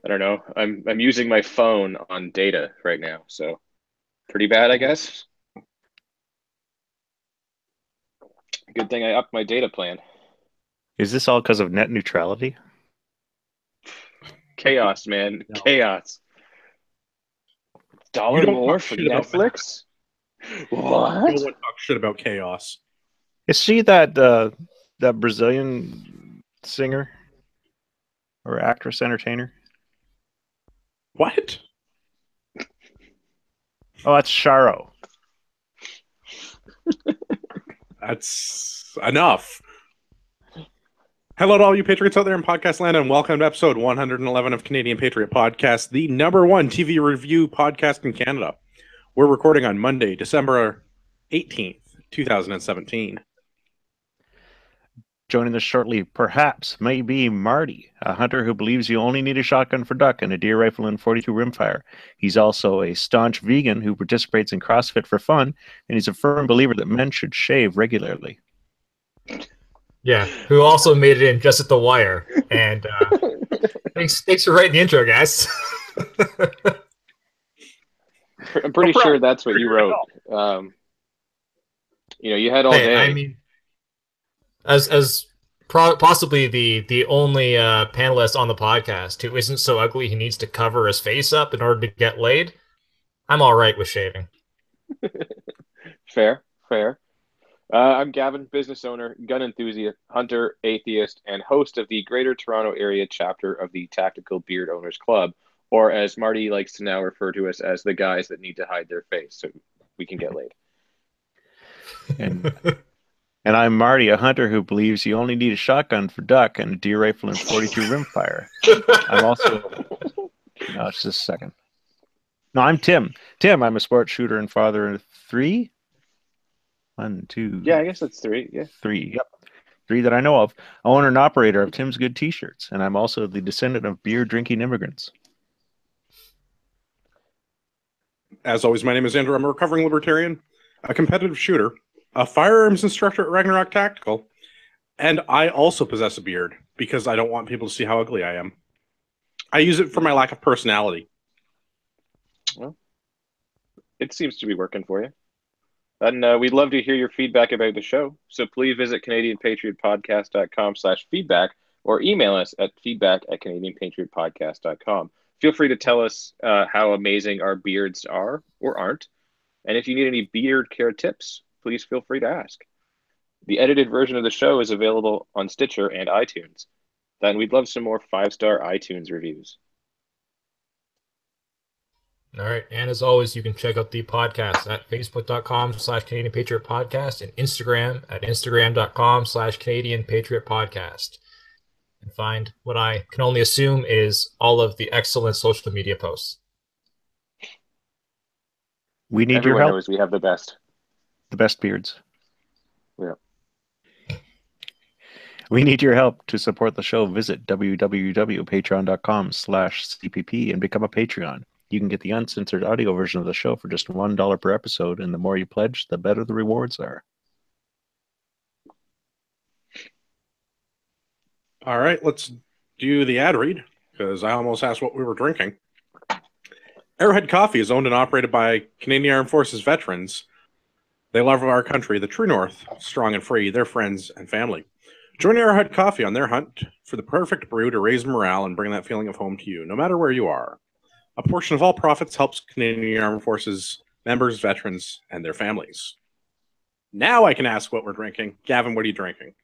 I don't know. I'm using my phone on data right now, so pretty bad, I guess. Good thing I upped my data plan. Is this all because of net neutrality? Chaos, man. No. Chaos. You Dollar don't more talk for shit about Matt. Netflix? No What? one talks shit about chaos. Is she that Brazilian singer or actress entertainer? What? Oh, that's Sharo. That's enough. Hello to all you Patriots out there in podcast land, and welcome to episode 111 of Canadian Patriot Podcast, the number one TV review podcast in Canada. We're recording on Monday, December 18th, 2017. Joining us shortly, perhaps, may be Marty, a hunter who believes you only need a shotgun for duck and a deer rifle and 42 rimfire. He's also a staunch vegan who participates in CrossFit for fun, and he's a firm believer that men should shave regularly. Yeah, who also made it in just at the wire. And thanks for writing the intro, guys. I'm pretty sure that's what you wrote. You had all Hey, day. I mean, as possibly the only panelist on the podcast who isn't so ugly he needs to cover his face up in order to get laid, I'm all right with shaving. Fair, fair. I'm Gavin, business owner, gun enthusiast, hunter, atheist, and host of the Greater Toronto Area chapter of the Tactical Beard Owners Club, or as Marty likes to now refer to us as the guys that need to hide their face so we can get laid. And I'm Marty, a hunter who believes you only need a shotgun for duck and a deer rifle and 42 rimfire. I'm also... No, it's just a second. No, I'm Tim. Tim, I'm a sports shooter and father of three. One, two. Yeah, I guess that's three. Yeah. Three. Yep. Three that I know of. Owner and operator of Tim's Good T-shirts. And I'm also the descendant of beer-drinking immigrants. As always, my name is Andrew. I'm a recovering libertarian, a competitive shooter, a firearms instructor at Ragnarok Tactical, and I also possess a beard because I don't want people to see how ugly I am. I use it for my lack of personality. Well, it seems to be working for you. And we'd love to hear your feedback about the show. So please visit CanadianPatriotPodcast.com/feedback or email us at feedback@CanadianPatriotPodcast.com. Feel free to tell us how amazing our beards are or aren't. And if you need any beard care tips, please feel free to ask. The edited version of the show is available on Stitcher and iTunes. Then we'd love some more 5-star iTunes reviews. All right, and as always, you can check out the podcast at facebook.com/Canadian Patriot Podcast and Instagram at instagram.com/Canadian Patriot Podcast. And find what I can only assume is all of the excellent social media posts. We need Everyone your help. knows we have the best. The best beards. Yeah. We need your help to support the show. Visit www.patreon.com/CPP and become a Patreon. You can get the uncensored audio version of the show for just $1 per episode, and the more you pledge, the better the rewards are. All right, let's do the ad read, because I almost asked what we were drinking. Arrowhead Coffee is owned and operated by Canadian Armed Forces veterans. They love our country, the true North, strong and free, their friends and family. Join Arrowhead Coffee on their hunt for the perfect brew to raise morale and bring that feeling of home to you, no matter where you are. A portion of all profits helps Canadian Armed Forces members, veterans, and their families. Now I can ask what we're drinking. Gavin, what are you drinking?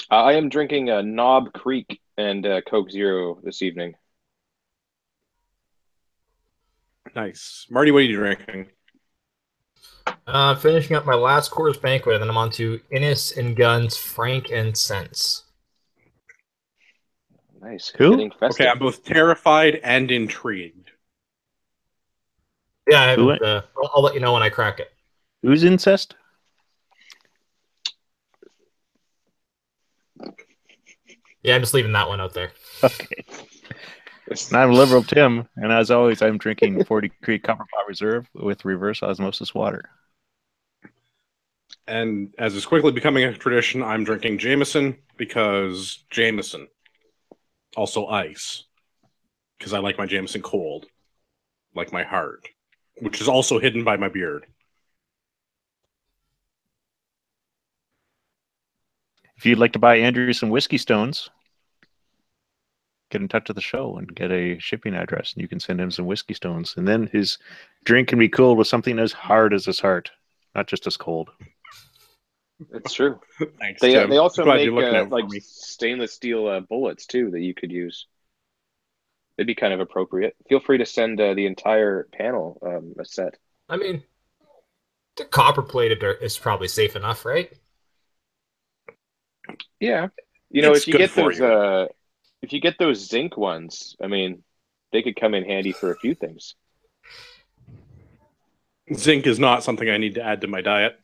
I am drinking a Knob Creek and Coke Zero this evening. Nice. Marty, what are you drinking? Finishing up my last Coors Banquet, and then I'm on to Innis and Guns Frankincense. Nice. Who? Getting festive. Okay, I'm both terrified and intrigued. Yeah, I haven't, I'll let you know when I crack it. Who's incest? Yeah, I'm just leaving that one out there. Okay. And I'm Liberal Tim, and as always, I'm drinking 40 Creek Copper Pot Reserve with reverse osmosis water. And as is quickly becoming a tradition, I'm drinking Jameson because Jameson. Also ice. because I like my Jameson cold, like my heart, which is also hidden by my beard. If you'd like to buy Andrew some whiskey stones, get in touch with the show and get a shipping address, and you can send him some whiskey stones. And then his drink can be cooled with something as hard as his heart, not just as cold. It's true. Thanks, They Tim. also Glad make you're looking out for like me. stainless steel bullets too that you could use. It'd be kind of appropriate. Feel free to send the entire panel a set. I mean, the copper plated is probably safe enough, right? Yeah, you know, It's if you good get for those you. if you get those zinc ones, I mean, they could come in handy for a few things. Zinc is not something I need to add to my diet.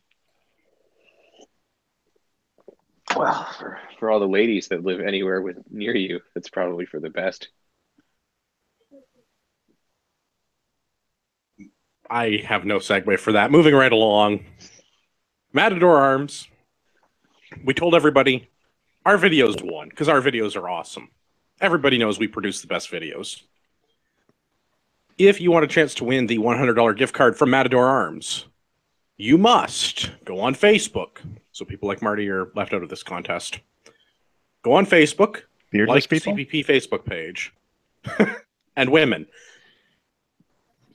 Well, for all the ladies that live anywhere near you, it's probably for the best. I have no segue for that. Moving right along. Matador Arms. We told everybody our videos won because our videos are awesome. Everybody knows we produce the best videos. If you want a chance to win the $100 gift card from Matador Arms, you must go on Facebook. So people like Marty are left out of this contest. Go on Facebook, Beardless like the people? CPP Facebook page, and women.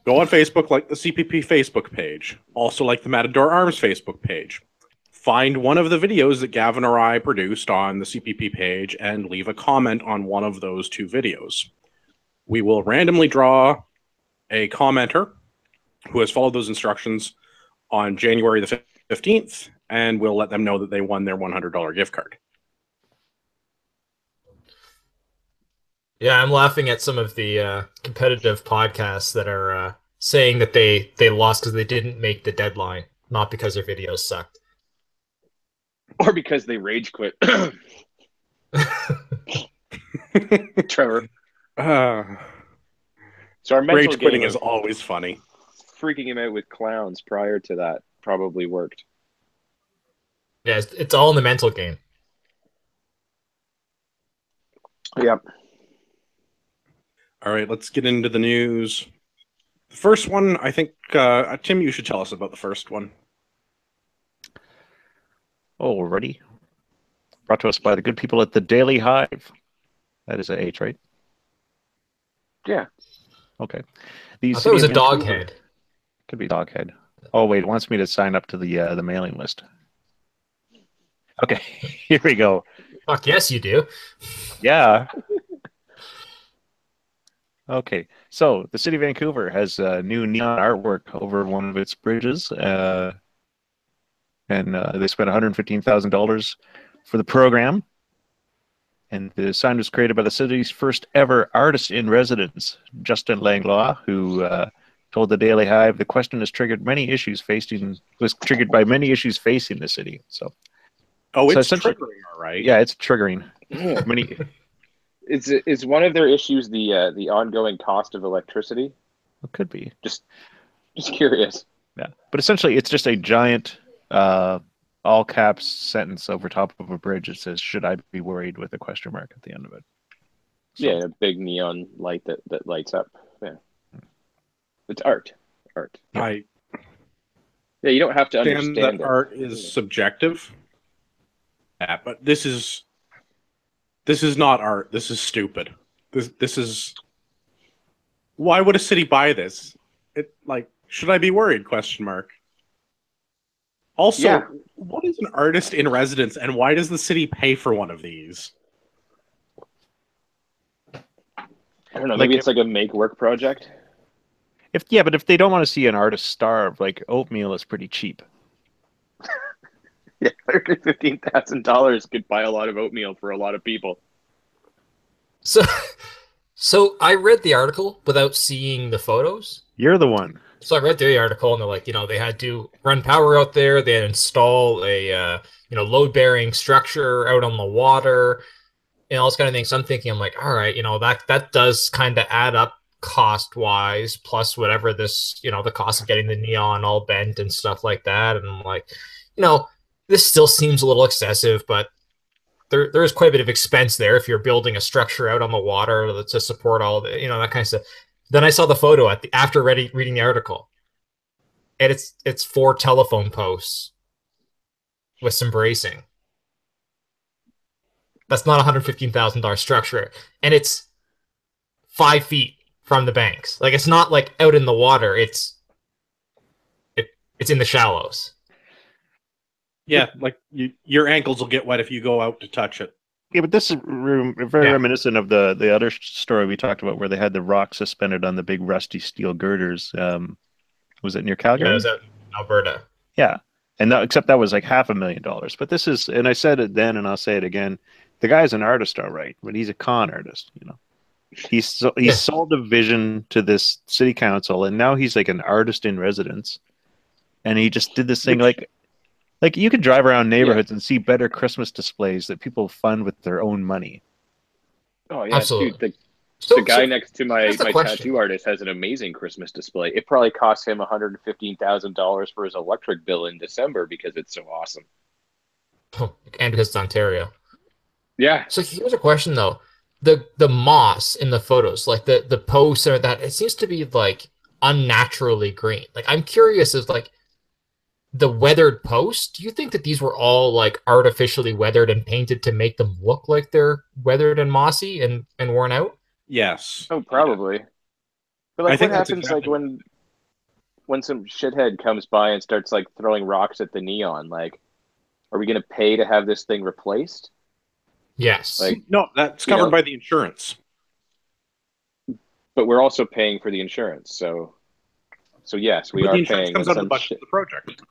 Go on Facebook, like the CPP Facebook page. Also like the Matador Arms Facebook page. Find one of the videos that Gavin or I produced on the CPP page and leave a comment on one of those two videos. We will randomly draw a commenter who has followed those instructions on January the 15th, and we'll let them know that they won their $100 gift card. Yeah, I'm laughing at some of the competitive podcasts that are saying that they lost because they didn't make the deadline, not because their videos sucked. Or because they rage quit. Trevor. So our mental Rage quitting game is of always funny. freaking him out with clowns prior to that probably worked. Yeah, it's all in the mental game. Yep. All right, let's get into the news. The first one, I think, Tim, you should tell us about the first one. Alrighty. Brought to us by the good people at the Daily Hive. That is a H, right? Yeah. Okay. I thought it was a dog head. Could be dog head. Oh wait, it wants me to sign up to the mailing list. Okay, here we go. Fuck yes, you do. Yeah. Okay, so the city of Vancouver has new neon artwork over one of its bridges, and they spent $115,000 for the program. And the sign was created by the city's first ever artist in residence, Justin Langlois, who told the Daily Hive the question was triggered by many issues facing the city. So, it's triggering, all right. Yeah, it's triggering. Yeah. Many. Is one of their issues the ongoing cost of electricity? It could be. Just curious. Yeah, but essentially, it's just a giant, all caps sentence over top of a bridge that says, "Should I be worried?" with a question mark at the end of it. So, yeah, a big neon light that lights up. Yeah, it's art. Yeah, you don't have to understand that it. art is subjective. Yeah, but this is not art. This is stupid. This is. Why would a city buy this? Should I be worried? Question mark. Also, Yeah. What is an artist in residence, and why does the city pay for one of these? I don't know. Maybe it's like a make work project. But if they don't want to see an artist starve, like oatmeal is pretty cheap. Yeah, $115,000 could buy a lot of oatmeal for a lot of people. So I read the article without seeing the photos. You're the one. So I read the article, and they're like, they had to run power out there. They had to install a, load-bearing structure out on the water, and all this kind of thing. So I'm thinking, I'm like, all right, that does kind of add up cost-wise, plus whatever this, the cost of getting the neon all bent and stuff like that. And I'm like, this still seems a little excessive, but there is quite a bit of expense there if you're building a structure out on the water to support all of it, that kind of stuff. Then I saw the photo after reading the article, and it's 4 telephone posts with some bracing. That's not a $115,000 structure, and it's 5 feet from the banks. Like, it's not like out in the water. It's in the shallows. Yeah, like your ankles will get wet if you go out to touch it. Yeah, but this is very reminiscent of the other story we talked about where they had the rock suspended on the big rusty steel girders. Was it near Calgary? Yeah, it was out in Alberta. Yeah, and except that was like $500,000. But this is, and I said it then, and I'll say it again. The guy's an artist, all right, but he's a con artist. He sold a vision to this city council, and now he's like an artist in residence. And he just did this thing like you could drive around neighborhoods and see better Christmas displays that people fund with their own money. Oh yeah, absolutely. Dude, the guy next to my tattoo artist has an amazing Christmas display. It probably cost him $115,000 for his electric bill in December because it's so awesome. And because it's Ontario. Yeah. So here's a question though: the moss in the photos, like the posts or that, it seems to be like unnaturally green. Like, I'm curious, is like the weathered posts, do you think that these were all like artificially weathered and painted to make them look like they're weathered and mossy and worn out? Yes. Oh, probably. But like, I think what happens like when some shithead comes by and starts like throwing rocks at the neon? Like, are we going to pay to have this thing replaced? Yes. Like, no, that's covered by the insurance. But we're also paying for the insurance, so yes, we are the insurance paying. Comes out of the budget of the project.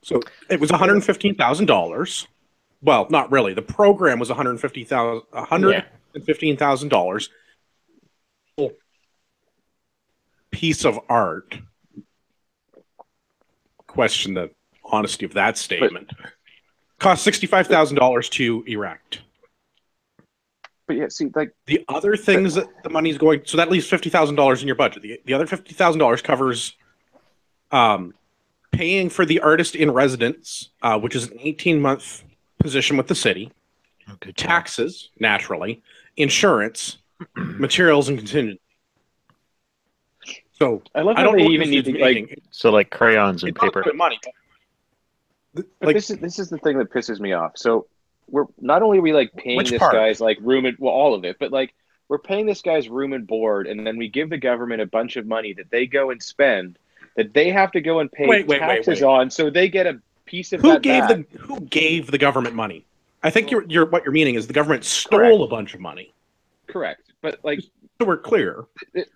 So it was $115,000. Well, not really. The program was $115,000. Piece of art. Question the honesty of that statement. Cost $65,000 to erect. But yeah, see, like the other things that the money's going, so that leaves $50,000 in your budget. The other $50,000 covers paying for the artist in residence, which is an 18-month position with the city, taxes, naturally, insurance, materials, and contingency. So I love how they even need to like crayons and paper. Money. But this is the thing that pisses me off. So we're not only are we like paying this guy's like room and all of it, but like we're paying this guy's room and board, and then we give the government a bunch of money that they go and spend that they have to go and pay taxes on, so they get a piece of that back. Who gave the government money? I think what you're meaning is the government stole a bunch of money. Correct, but like so we're clear,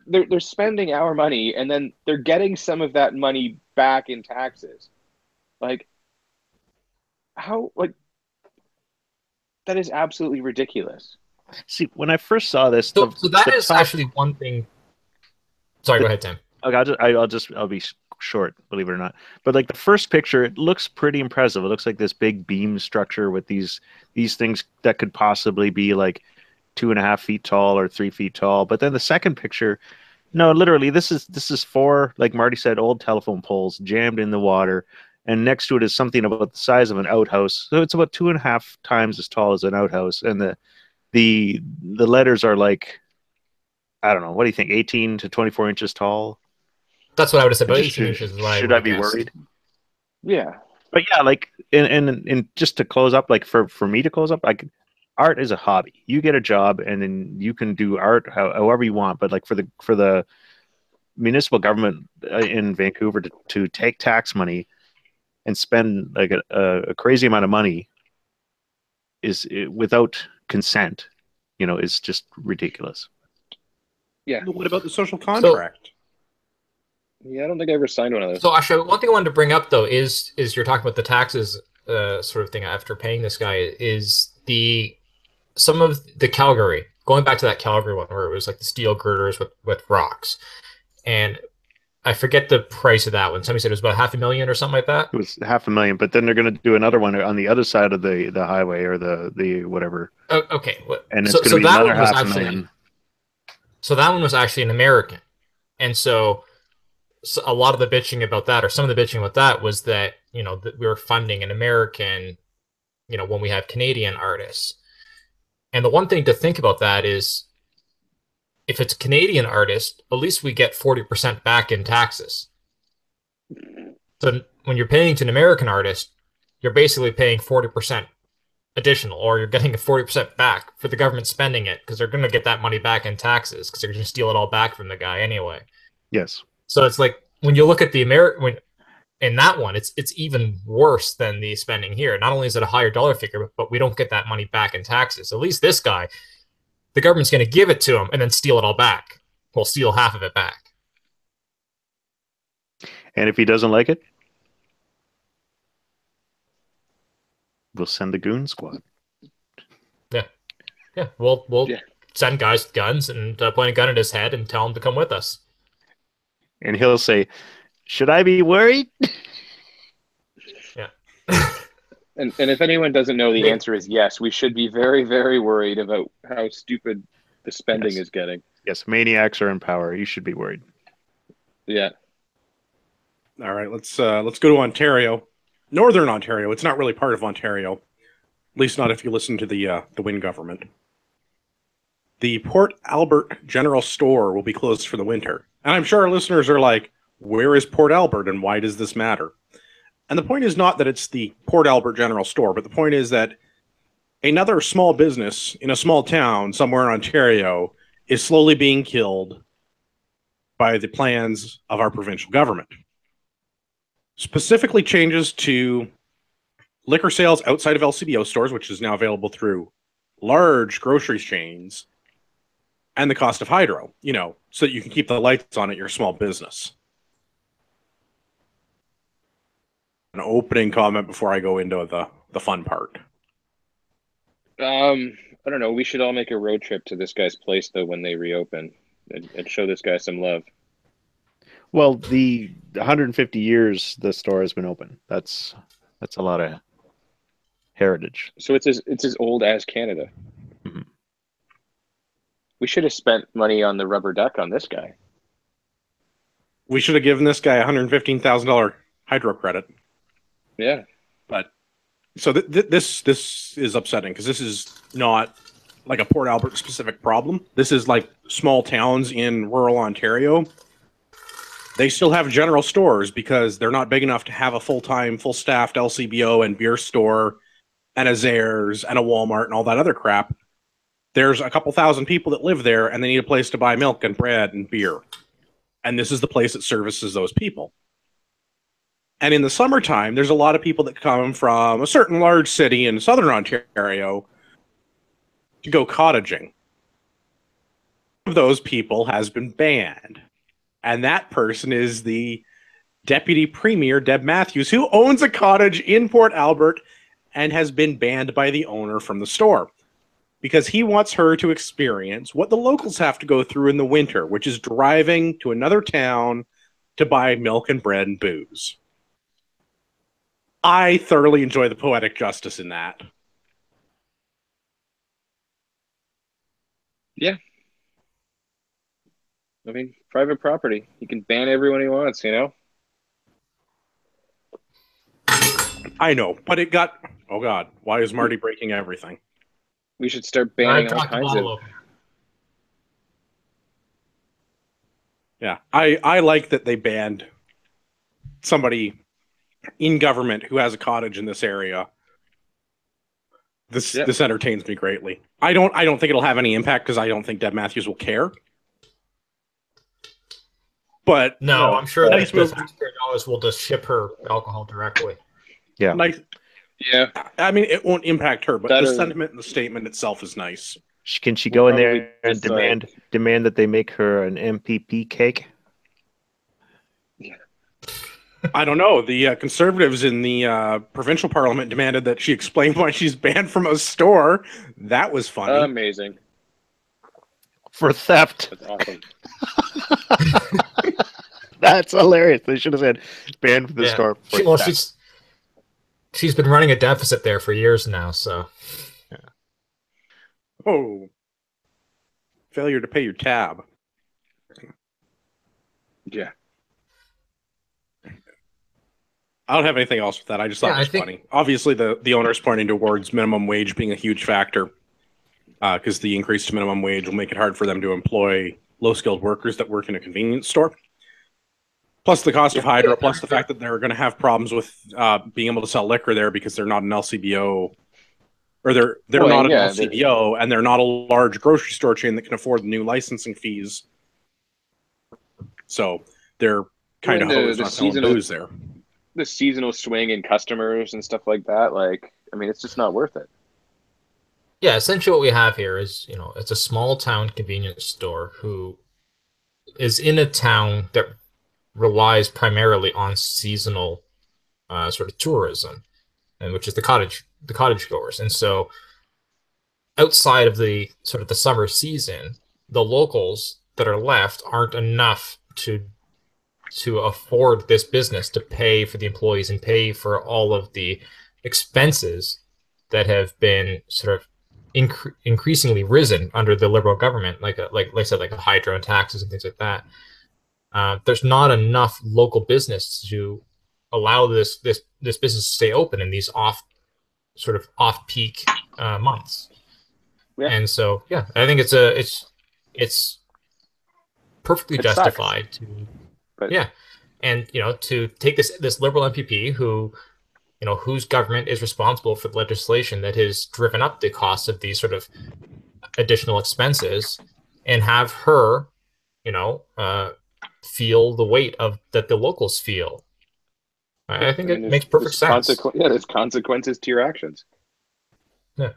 they're spending our money, and then they're getting some of that money back in taxes. Like how like. That is absolutely ridiculous. See, when I first saw this, so that is actually one thing. Sorry, go ahead, Tim. Okay, I'll be short, believe it or not. But like the first picture, it looks pretty impressive. It looks like this big beam structure with these things that could possibly be like 2.5 feet tall or 3 feet tall. But then the second picture, no, literally, this is 4, like Marty said, old telephone poles jammed in the water. And next to it is something about the size of an outhouse. So it's about 2.5 times as tall as an outhouse. And the letters are like, I don't know, what do you think, 18 to 24 inches tall? That's what I would have said, about 18 inches. Should I be worried? Yeah. But yeah, like, and just to close up, like for me to close up, like art is a hobby. You get a job and then you can do art however you want. But like for the municipal government in Vancouver to take tax money and spend like a crazy amount of money without consent, is just ridiculous. Yeah. What about the social contract? Yeah, I don't think I ever signed one of those. So actually, one thing I wanted to bring up though is you're talking about the taxes sort of thing after paying this guy is some of the Calgary, going back to that Calgary one where it was like the steel girders with rocks, and I forget the price of that one. Somebody said it was about $500,000 or something like that. It was $500,000, but then they're going to do another one on the other side of the highway or the whatever. Oh, okay, and it's going to be another $500,000. So that one was actually an American, and so a lot of the bitching about that, or some of the bitching about that, was that that we were funding an American when we have Canadian artists. And the one thing to think about that is if it's a Canadian artist, at least we get 40% back in taxes. So when you're paying to an American artist, you're basically paying 40% additional, or you're getting a 40% back for the government spending it, because they're going to get that money back in taxes because they're going to steal it all back from the guy anyway. Yes. So it's like when you look at the in that one, it's even worse than the spending here. Not only is it a higher dollar figure, but we don't get that money back in taxes. At least this guy, the government's going to give it to him and then steal it all back. We'll steal half of it back. And if he doesn't like it, we'll send the goon squad. Yeah. We'll send guys with guns and point a gun at his head and tell him to come with us. And he'll say, "Should I be worried?" Yeah. And if anyone doesn't know, the answer is yes. We should be very, very worried about how stupid the spending is getting. Yes, maniacs are in power. You should be worried. Yeah. All right, let's go to Ontario, Northern Ontario. It's not really part of Ontario, at least not if you listen to the Wynne government. The Port Albert General Store will be closed for the winter, and I'm sure our listeners are like, "Where is Port Albert, and why does this matter?" And the point is not that it's the Port Albert General Store, but the point is that another small business in a small town somewhere in Ontario is slowly being killed by the plans of our provincial government. Specifically changes to liquor sales outside of LCBO stores, which is now available through large grocery chains, and the cost of hydro, so that you can keep the lights on at your small business. An opening comment before I go into the fun part. I don't know. We should all make a road trip to this guy's place, though, when they reopen and show this guy some love. Well, the 150 years the store has been open. That's a lot of heritage. So it's as old as Canada. Mm-hmm. We should have spent money on the rubber duck on this guy. We should have given this guy $115,000 hydro credit. Yeah. But so this is upsetting because this is not like a Port Albert specific problem. This is like small towns in rural Ontario. They still have general stores because they're not big enough to have a full-time, full-staffed LCBO and beer store and a Zayres and a Walmart and all that other crap. There's a couple thousand people that live there, and they need a place to buy milk and bread and beer. And this is the place that services those people. And in the summertime, there's a lot of people that come from a certain large city in southern Ontario to go cottaging. One of those people has been banned. And that person is the Deputy Premier, Deb Matthews, who owns a cottage in Port Albert and has been banned by the owner from the store. Because he wants her to experience what the locals have to go through in the winter, which is driving to another town to buy milk and bread and booze. I thoroughly enjoy the poetic justice in that. Yeah. I mean, private property. He can ban everyone he wants, I know, but it got... Oh, God. Why is Marty breaking everything? We should start banning all kinds of... Yeah, I like that they banned somebody in government who has a cottage in this area. This entertains me greatly. I don't think it'll have any impact because I don't think Deb Matthews will care. But no, I'm sure that the taxpayer dollars will just ship her alcohol directly. Yeah. Nice. Yeah. I mean, it won't impact her, but the sentiment in the statement itself is nice. Can she go in there and demand that they make her an MPP cake? Yeah. I don't know. The Conservatives in the provincial parliament demanded that she explain why she's banned from a store. That was funny. Amazing. For theft. That's awesome. That's hilarious. They should have said banned from the store. Well, she's been running a deficit there for years now, so. Yeah. Oh. Failure to pay your tab. Yeah. I don't have anything else with that. I just thought Yeah, it was funny. Obviously, the owner's pointing towards minimum wage being a huge factor because the increase to minimum wage will make it hard for them to employ low-skilled workers that work in a convenience store. Plus the cost of Hydra, plus the fact that they're going to have problems with being able to sell liquor there because they're not an LCBO, or they're not an LCBO, and they're not a large grocery store chain that can afford the new licensing fees. So they're kind of hosed on selling booze there. The seasonal swing in customers and stuff like that, like, I mean, it's just not worth it. Yeah, essentially what we have here is, it's a small town convenience store who is in a town that relies primarily on seasonal sort of tourism, and which is the cottage goers. And so outside of the sort of the summer season, the locals that are left aren't enough to afford this business, to pay for the employees and pay for all of the expenses that have been sort of increasingly risen under the Liberal government, like I said, like the hydro and taxes and things like that. There's not enough local business to allow this business to stay open in these off peak months. Yeah. And so, yeah, I think it's perfectly justified to, yeah, and to take this Liberal MPP whose government is responsible for the legislation that has driven up the cost of these sort of additional expenses, and have her, feel the weight of that the locals feel. I think it makes perfect sense. There's consequences to your actions. Yeah,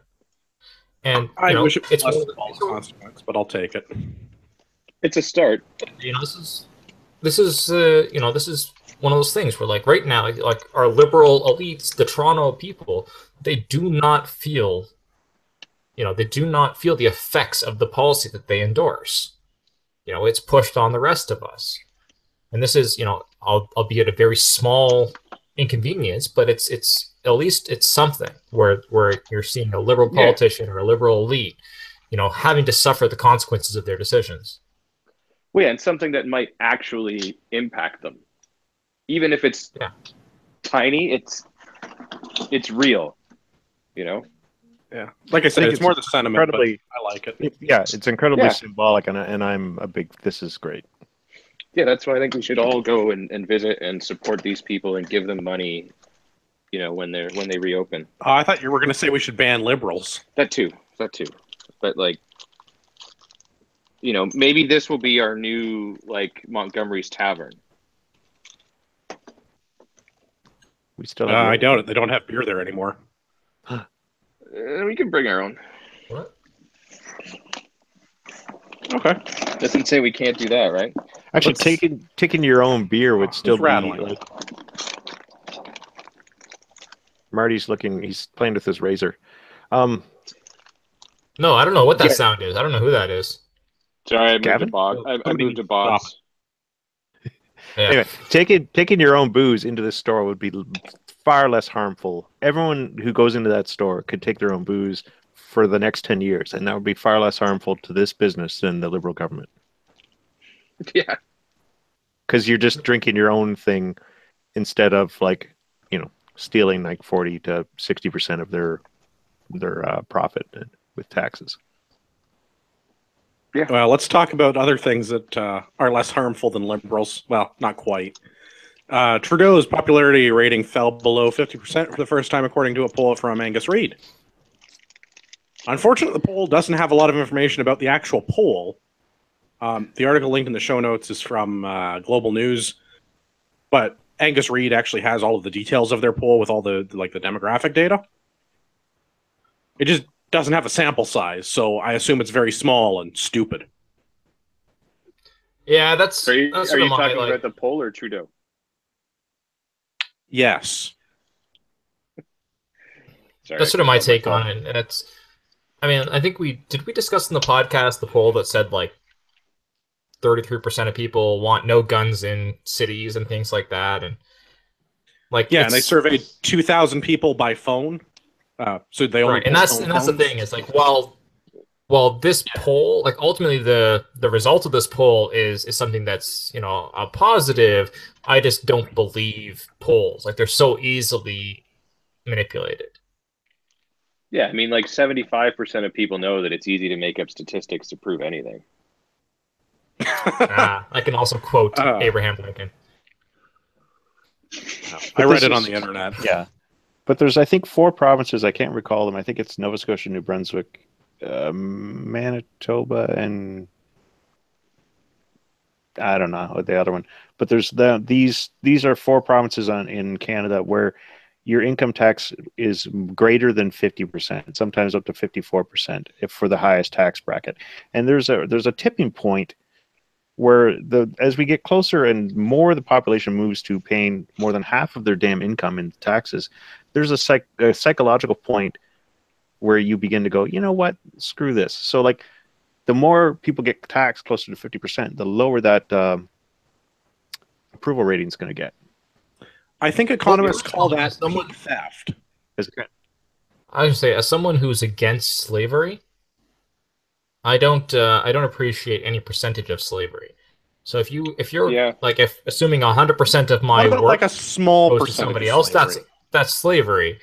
and I wish it was less of a consequence, but I'll take it. It's a start. This is one of those things where, like, right now, like our liberal elites, the Toronto people, they do not feel the effects of the policy that they endorse. It's pushed on the rest of us. And this is, albeit a very small inconvenience, but it's at least it's something where you're seeing a liberal politician or a liberal elite, having to suffer the consequences of their decisions. Well, yeah, and something that might actually impact them. Even if it's tiny, it's real, Yeah. Like I said, it's more the sentiment, but I like it. Yeah, it's incredibly symbolic, and I'm a big, this is great. Yeah, that's why I think we should all go and visit and support these people and give them money, when they reopen. I thought you were going to say we should ban liberals. That too. But, like, maybe this will be our new, like, Montgomery's Tavern. We still I doubt it. They don't have beer there anymore. We can bring our own. What? Okay. Doesn't say we can't do that, right? Actually, taking your own beer would still be rattling. like. Marty's looking. He's playing with his razor. No, I don't know what that sound is. I don't know who that is. Sorry, I moved to Bob's. Anyway, taking your own booze into the store would be far less harmful. Everyone who goes into that store could take their own booze for the next 10 years, and that would be far less harmful to this business than the Liberal government. Yeah. Because you're just drinking your own thing instead of, like, stealing like 40 to 60% of their profit with taxes. Yeah. Well, let's talk about other things that are less harmful than liberals. Well, not quite. Trudeau's popularity rating fell below 50% for the first time, according to a poll from Angus Reid. Unfortunately, the poll doesn't have a lot of information about the actual poll. The article linked in the show notes is from Global News, but Angus Reid actually has all of the details of their poll with all the demographic data. It just doesn't have a sample size, so I assume it's very small and stupid. Yeah, that's. Are you that's talking about the poll or Trudeau? Yes. Sorry, that's sort of my take on it. And it's, I mean, I think we discuss in the podcast the poll that said like 33% of people want no guns in cities and things like that, and like and they surveyed 2,000 people by phone. So they only and that's the thing is like, well, Well, this poll, like ultimately the result of this poll is something that's, a positive. I just don't believe polls. Like they're so easily manipulated. Yeah, I mean, like 75% of people know that it's easy to make up statistics to prove anything. I can also quote Uh. Abraham Lincoln. I read it on the internet. Yeah. But there's, I think, 4 provinces. I can't recall them. I think it's Nova Scotia, New Brunswick, Manitoba, and I don't know the other one. But there's these are 4 provinces in Canada where your income tax is greater than 50%, sometimes up to 54% if for the highest tax bracket. And there's a tipping point where as we get closer and more the population moves to paying more than half of their damn income in taxes, there's a psychological point where you begin to go, you know what, screw this. So like the more people get taxed closer to 50%, the lower that approval rating is going to get. I think economists call that peak theft. I would say, as someone who's against slavery, I don't appreciate any percentage of slavery. So if you're like assuming 100% of my work like a small goes to somebody else, that's slavery.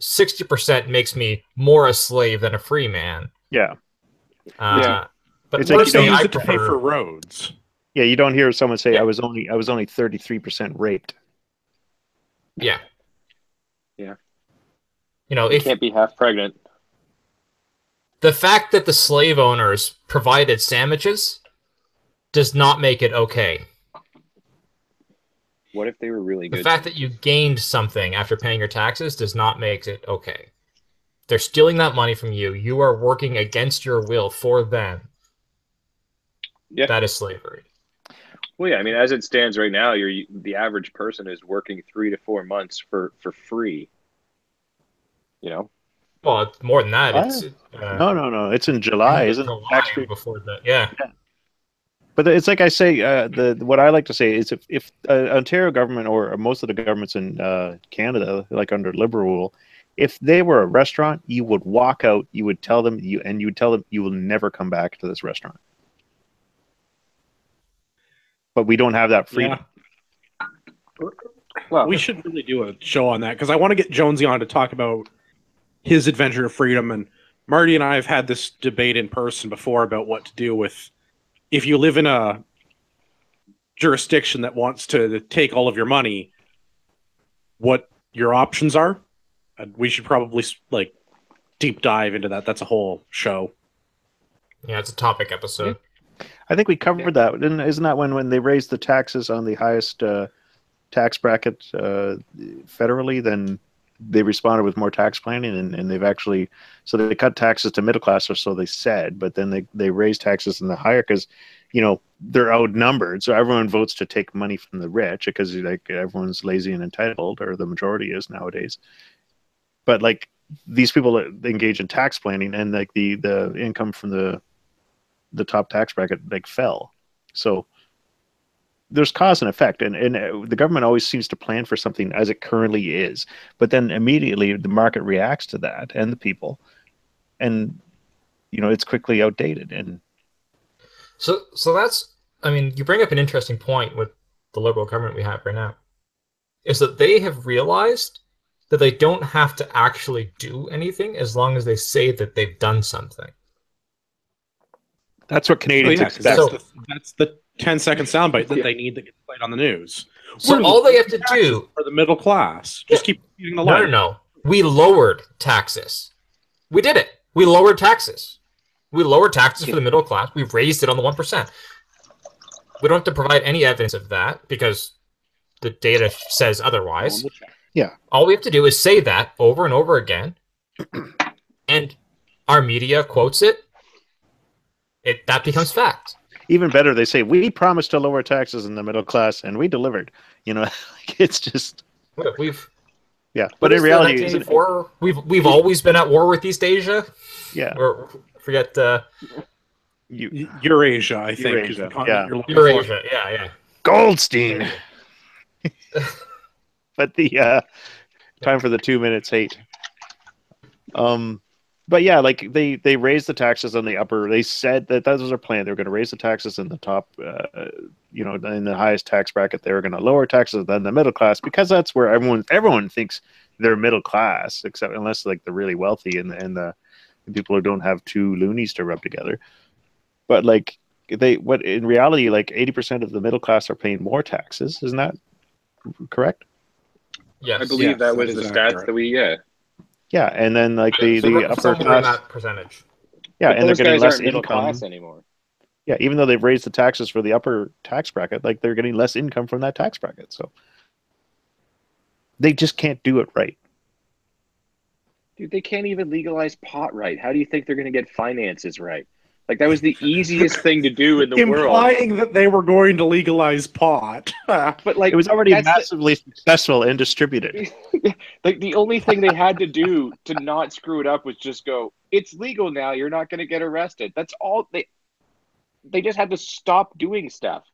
60% makes me more a slave than a free man. Yeah. But it's like you don't use it to pay for roads. Yeah, you don't hear someone say I was only 33% raped. Yeah. Yeah. You can't be half pregnant. The fact that the slave owners provided sandwiches does not make it okay. What if they were really good? The fact that you gained something after paying your taxes does not make it okay. They're stealing that money from you. You are working against your will for them. Yeah. That is slavery. Well, yeah, I mean, as it stands right now, the average person is working 3 to 4 months for free. Well, it's more than that. It's no. It's in July, isn't it? Before that, yeah. But it's like I say, what I like to say is if Ontario government or most of the governments in Canada, like under Liberal rule, if they were a restaurant, you would walk out, you would tell them you will never come back to this restaurant. But we don't have that freedom. Yeah. Well, we should really do a show on that because I want to get Jonesy on to talk about his adventure of freedom. And Marty and I have had this debate in person before about what to do with if you live in a jurisdiction that wants to take all of your money, what your options are. We should probably deep dive into that. That's a whole show. Yeah, it's a topic episode. I think we covered that. Isn't that when they raised the taxes on the highest tax bracket federally, then they responded with more tax planning, and they've actually, so they cut taxes to middle class, or so they said, but then they raised taxes in the higher because, they're outnumbered. So everyone votes to take money from the rich because everyone's lazy and entitled, or the majority is nowadays. But these people engage in tax planning, and the income from the top tax bracket fell. So there's cause and effect, and the government always seems to plan for something as it currently is, but then immediately the market reacts to that and the people, and it's quickly outdated. And so that's, you bring up an interesting point with the Liberal government we have right now, is that they have realized that they don't have to actually do anything as long as they say that they've done something. That's what Canadians expect. That's the 10-second soundbite that they need that gets played on the news. So all they have to do for the middle class, just keep feeding the line. No. We lowered taxes. We did it. We lowered taxes. We lowered taxes for the middle class. We raised it on the 1%. We don't have to provide any evidence of that because the data says otherwise. Yeah. All we have to do is say that over and over again, and our media quotes it. That becomes fact. Even better, they say, we promised to lower taxes in the middle class, and we delivered. It's just... But in reality... We've always been at war with East Asia? Yeah. Or forget... Eurasia, I think. Eurasia, yeah. Goldstein! But the... time for the 2 minutes hate. But yeah, like they raised the taxes on the upper. They said that was their plan. They were going to raise the taxes in the top, in the highest tax bracket. They were going to lower taxes than the middle class because that's where everyone thinks they're middle class, except unless like the really wealthy and the people who don't have two loonies to rub together. But like in reality, like 80% of the middle class are paying more taxes. Isn't that correct? Yes. I believe Yes, that was that the is stats accurate. that we get. Yeah, and then like the upper somewhere in class, that percentage. yeah, But and they're those getting guys less aren't middle income. class anymore. Yeah, even though they've raised the taxes for the upper tax bracket, like they're getting less income from that tax bracket. So they just can't do it right. Dude, they can't even legalize pot right. How do you think they're going to get finances right? Like, that was the easiest thing to do in the world. Implying that they were going to legalize pot. But, like, It was already that's massively successful and distributed. like, the only thing they had to do to not screw it up was just go, it's legal now. You're not going to get arrested. That's all. They just had to stop doing stuff.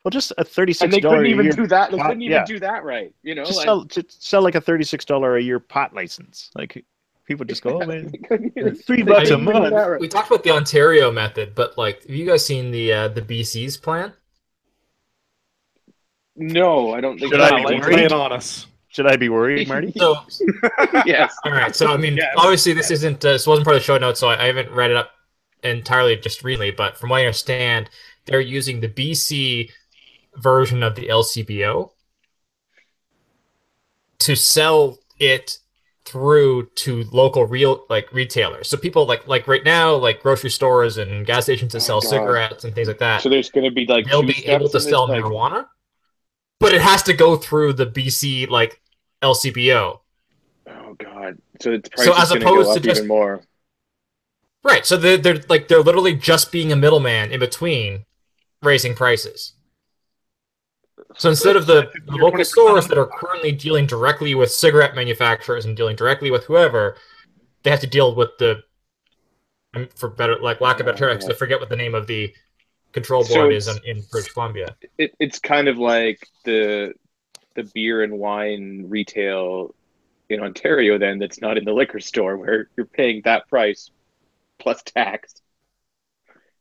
Well, just a $36 And they couldn't a even year do that. They pot- couldn't even yeah. do that right. You know, Just like, sell like a $36 a year pot license. Like people just go, oh man, they couldn't even- $3 they a couldn't even do month. that right. We talked about the Ontario method, but like, have you guys seen the BC's plan? No, I don't think Should so. I be Lay worried? it on us. Should I be worried, Marty? So, Yes. all right. So, I mean, Yes. obviously, this isn't this wasn't part of the show notes, so I haven't read it up entirely just recently. But from what I understand, they're using the BC version of the LCBO to sell it through to local retailers. So people like right now, like grocery stores and gas stations that sell God. cigarettes and things like that, So there's going to be like they'll two be able steps to in this, sell like, marijuana, but it has to go through the BC like LCBO. oh god! So the price So is as going to go opposed up to just even more. right, so they're literally just being a middleman in between raising prices. So instead of the local stores that are currently dealing directly with cigarette manufacturers and dealing directly with whoever, they have to deal with the, for better, like lack of better term, because I forget what the name of the control So board it's- is in British Columbia. It's kind of like the beer and wine retail in Ontario then that's not in the liquor store where you're paying that price plus tax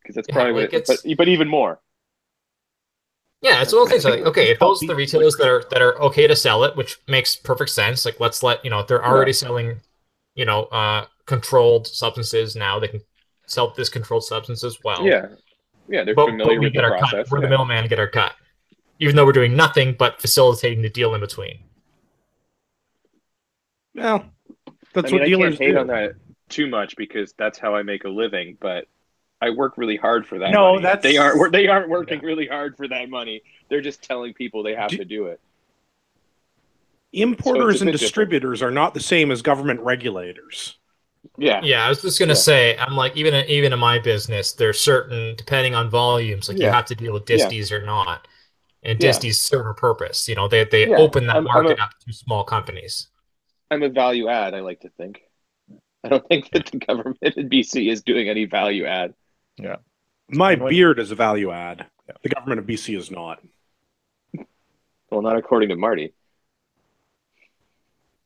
because that's Yeah, probably like what it, but even more. Yeah, it's one of the things like, okay, if those are the retailers that are okay to sell it, which makes perfect sense, like let's let, if they're already selling, controlled substances now, they can sell this controlled substance as well. Yeah, they're But familiar we with the get our process. cut. We're the middleman and get our cut, even though we're doing nothing but facilitating the deal in between. Well, that's I mean, what I dealers can't hate do. on that too much because that's how I make a living, but I work really hard for that No, money. that's- They aren't working really hard for that money. They're just telling people they have to do it. Importers So it's a and bit distributors are not the same as government regulators. Yeah. Yeah, I was just gonna say, I'm like, even in my business, there's certain, depending on volumes, like you Yeah. have to deal with disties or not, and Yeah. disties serve a purpose. They Yeah. open that I'm market up to small companies. I'm a value add, I like to think. I don't think that the government in BC is doing any value add. Yeah. My beard is a value add. The government of BC is not. Well, not according to Marty.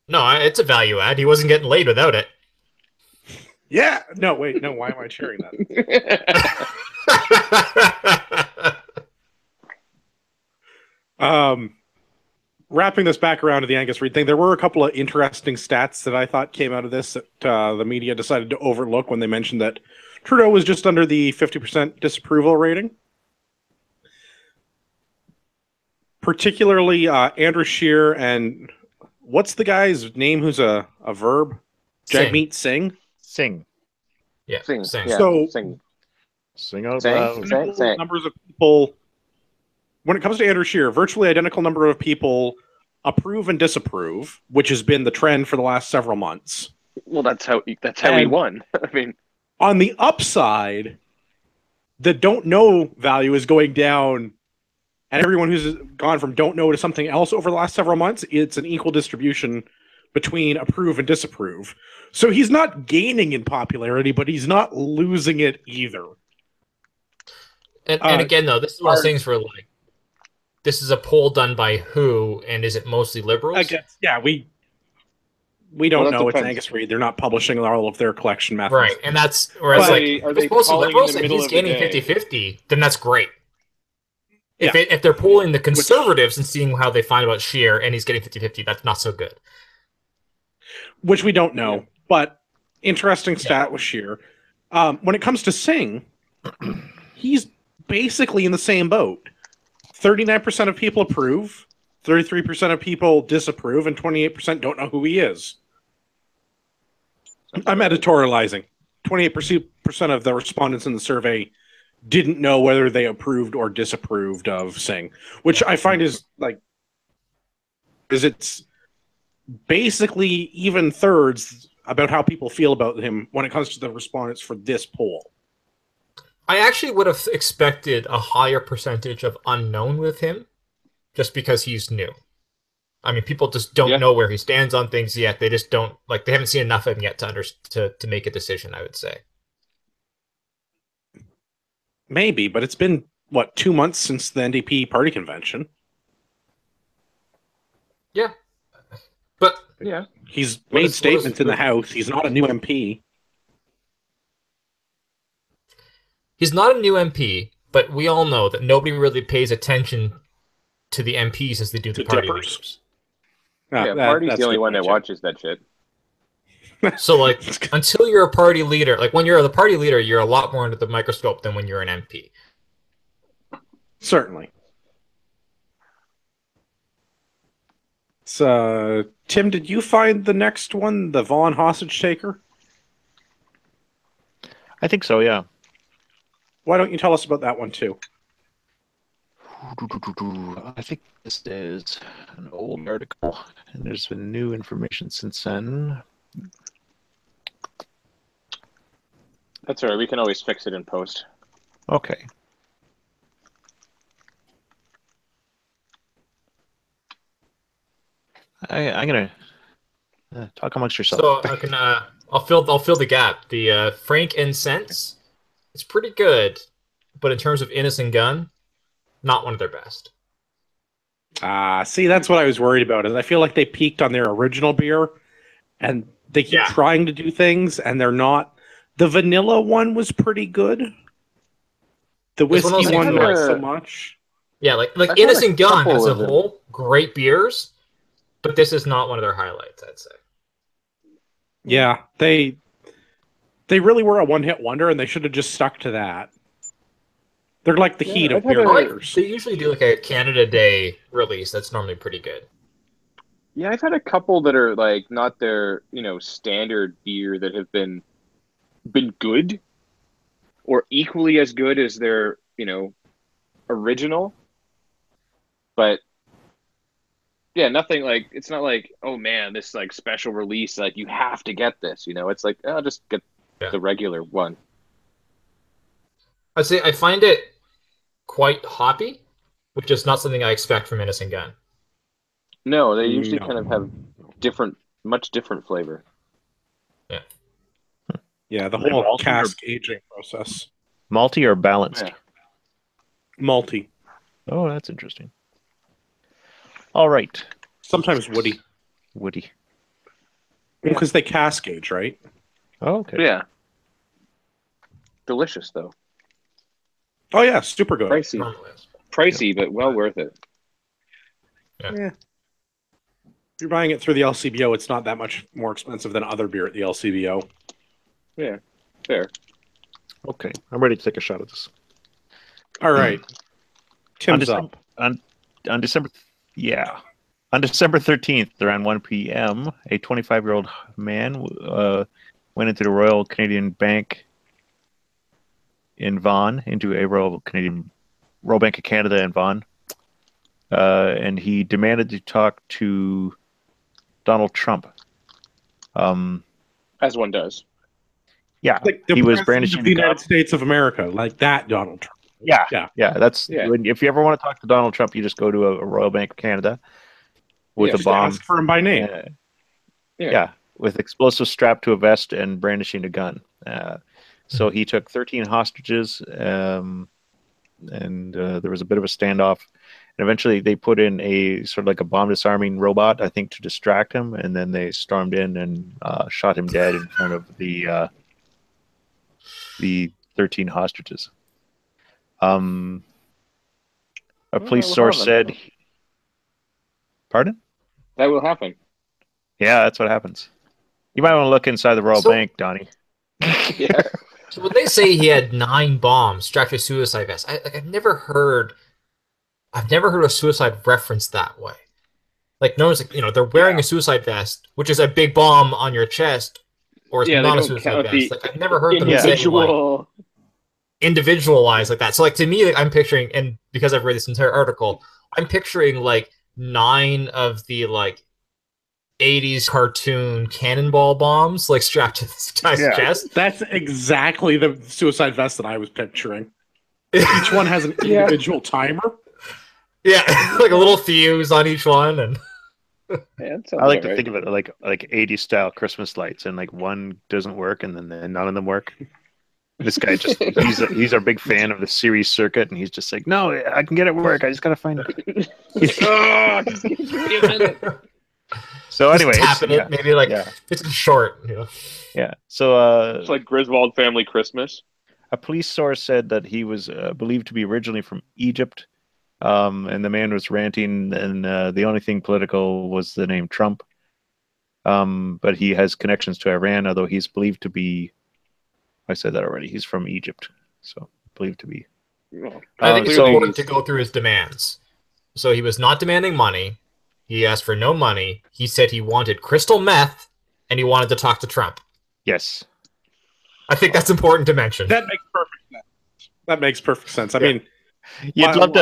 No, it's a value add. He wasn't getting laid without it. Yeah. No, wait. No, why am I sharing that? Wrapping this back around to the Angus Reid thing, there were a couple of interesting stats that I thought came out of this that the media decided to overlook when they mentioned that Trudeau was just under the 50% disapproval rating. Particularly Andrew Shearer and what's the guy's name who's a verb? Jagmeet Singh? Sing. Yeah, Sing. sing. Yeah, So- Sing out Sing. loud. Sing. Numbers of people. When it comes to Andrew Shearer, virtually identical number of people approve and disapprove, which has been the trend for the last several months. Well, that's how he And- won. I mean, On the upside, the don't know value is going down, and everyone who's gone from don't know to something else over the last several months, it's an equal distribution between approve and disapprove. So he's not gaining in popularity, but he's not losing it either. And again, though, this is one of those things where like, this is a poll done by who, and is it mostly liberals? I guess, yeah, we don't Well, that know. It's depends. Angus Reid. They're not publishing all of their collection methods. Right, and that's whereas Are like they if it's mostly calling in liberals the and middle he's of the gaining day? 50-50, then that's great. Yeah. If they're polling the conservatives and seeing how they find about Shearer and he's getting 50-50, that's not so good. Which we don't know. Yeah. But interesting stat with Shearer. When it comes to Singh, he's basically in the same boat. 39% of people approve, 33% of people disapprove, and 28% don't know who he is. I'm editorializing. 28% of the respondents in the survey didn't know whether they approved or disapproved of Singh, which I find is it's basically even thirds about how people feel about him when it comes to the respondents for this poll. I actually would have expected a higher percentage of unknown with him, just because he's new. I mean, people just don't know where he stands on things yet. They just don't they haven't seen enough of him yet to make a decision, I would say. Maybe, but it's been 2 months since the NDP party convention. Yeah, but Yeah, he's made statements in the House. He's not a new MP. He's not a new MP, but we all know that nobody really pays attention to the MPs as they do the party leaders. party's the only one that watches that shit. So, until you're a party leader, when you're the party leader, you're a lot more under the microscope than when you're an MP. Certainly. So, Tim, did you find the next one, the Vaughan hostage taker? I think so, yeah. Why don't you tell us about that one, too? I think this is an old article, and there's been new information since then. That's all right. We can always fix it in post. Okay. I'm gonna talk amongst yourself. So I can I'll fill the gap. The Frank and Sense, it's pretty good, but in terms of Innocent Gun, not one of their best. See, that's what I was worried about. Is I feel like they peaked on their original beer, and they keep trying to do things, and they're not. The vanilla one was pretty good. The whiskey one, not so much. Yeah, like Innocent Gun as a whole, great beers, but this is not one of their highlights, I'd say. Yeah, they really were a one-hit wonder, and they should have just stuck to that. They're like the heat of beer beers. They usually do a Canada Day release. That's normally pretty good. Yeah, I've had a couple that are not their standard beer that have been good or equally as good as their original, but yeah, nothing it's not oh man, this special release, you have to get this, it's I'll just get the regular one. I'd say I find it quite hoppy, which is not something I expect from Innocent Gun. No, they usually kind of have much different flavor. Yeah. Yeah, the whole cask aging process. Malty or balanced? Yeah. Malty. Oh, that's interesting. All right. Sometimes woody. Woody. Because they cask age, right? Oh, okay. Yeah. Delicious, though. Oh, yeah, super good. Pricey, but well worth it. Yeah. If you're buying it through the LCBO, it's not that much more expensive than other beer at the LCBO. Yeah, fair. Okay, I'm ready to take a shot at this. All right. Tim's up. On December 13th, around 1 p.m., a 25-year-old man went into the Royal Canadian Bank in Vaughan, into a Royal Bank of Canada in Vaughan, and he demanded to talk to Donald Trump. As one does. Yeah, he was brandishing the United States of America, like that Donald Trump. Yeah. If you ever want to talk to Donald Trump, you just go to a Royal Bank of Canada with a bomb. Ask for him by name. With explosives strapped to a vest and brandishing a gun. So he took 13 hostages, and there was a bit of a standoff. And eventually they put in a sort of like a bomb disarming robot, I think, to distract him, and then they stormed in and shot him dead in front of the 13 hostages. A police source said... Pardon? That will happen. Yeah, that's what happens. You might want to look inside the Royal Bank, Donnie. Yeah. So when they say he had 9 bombs strapped to a suicide vest, I've never heard a suicide referenced that way. Like, no one's like, they're wearing a suicide vest, which is a big bomb on your chest, or it's not a suicide vest. Like, I've never heard them say like individualized like that. So, like, to me, like, I'm picturing, and because I've read this entire article, I'm picturing like 9 of the like 80s cartoon cannonball bombs like strapped to this guy's chest. That's exactly the suicide vest that I was picturing. Each one has an individual timer. Yeah, like a little fuse on each one, and I like to think of it like 80s style Christmas lights, and like one doesn't work, and then none of them work. This guy just he's our big fan of the series circuit, and he's just like, no, I can get it work. I just gotta find it. Just give me a minute. So anyway, tapping it, maybe like it's short. Yeah. So it's like Griswold Family Christmas. A police source said that he was believed to be originally from Egypt. And the man was ranting, and the only thing political was the name Trump. But he has connections to Iran, although he's believed to be... I said that already. He's from Egypt, so believed to be... I think it's important to go through his demands. So he was not demanding money. He asked for no money. He said he wanted crystal meth, and he wanted to talk to Trump. Yes. I think that's important to mention. That makes perfect sense. That makes perfect sense. I mean... You'd love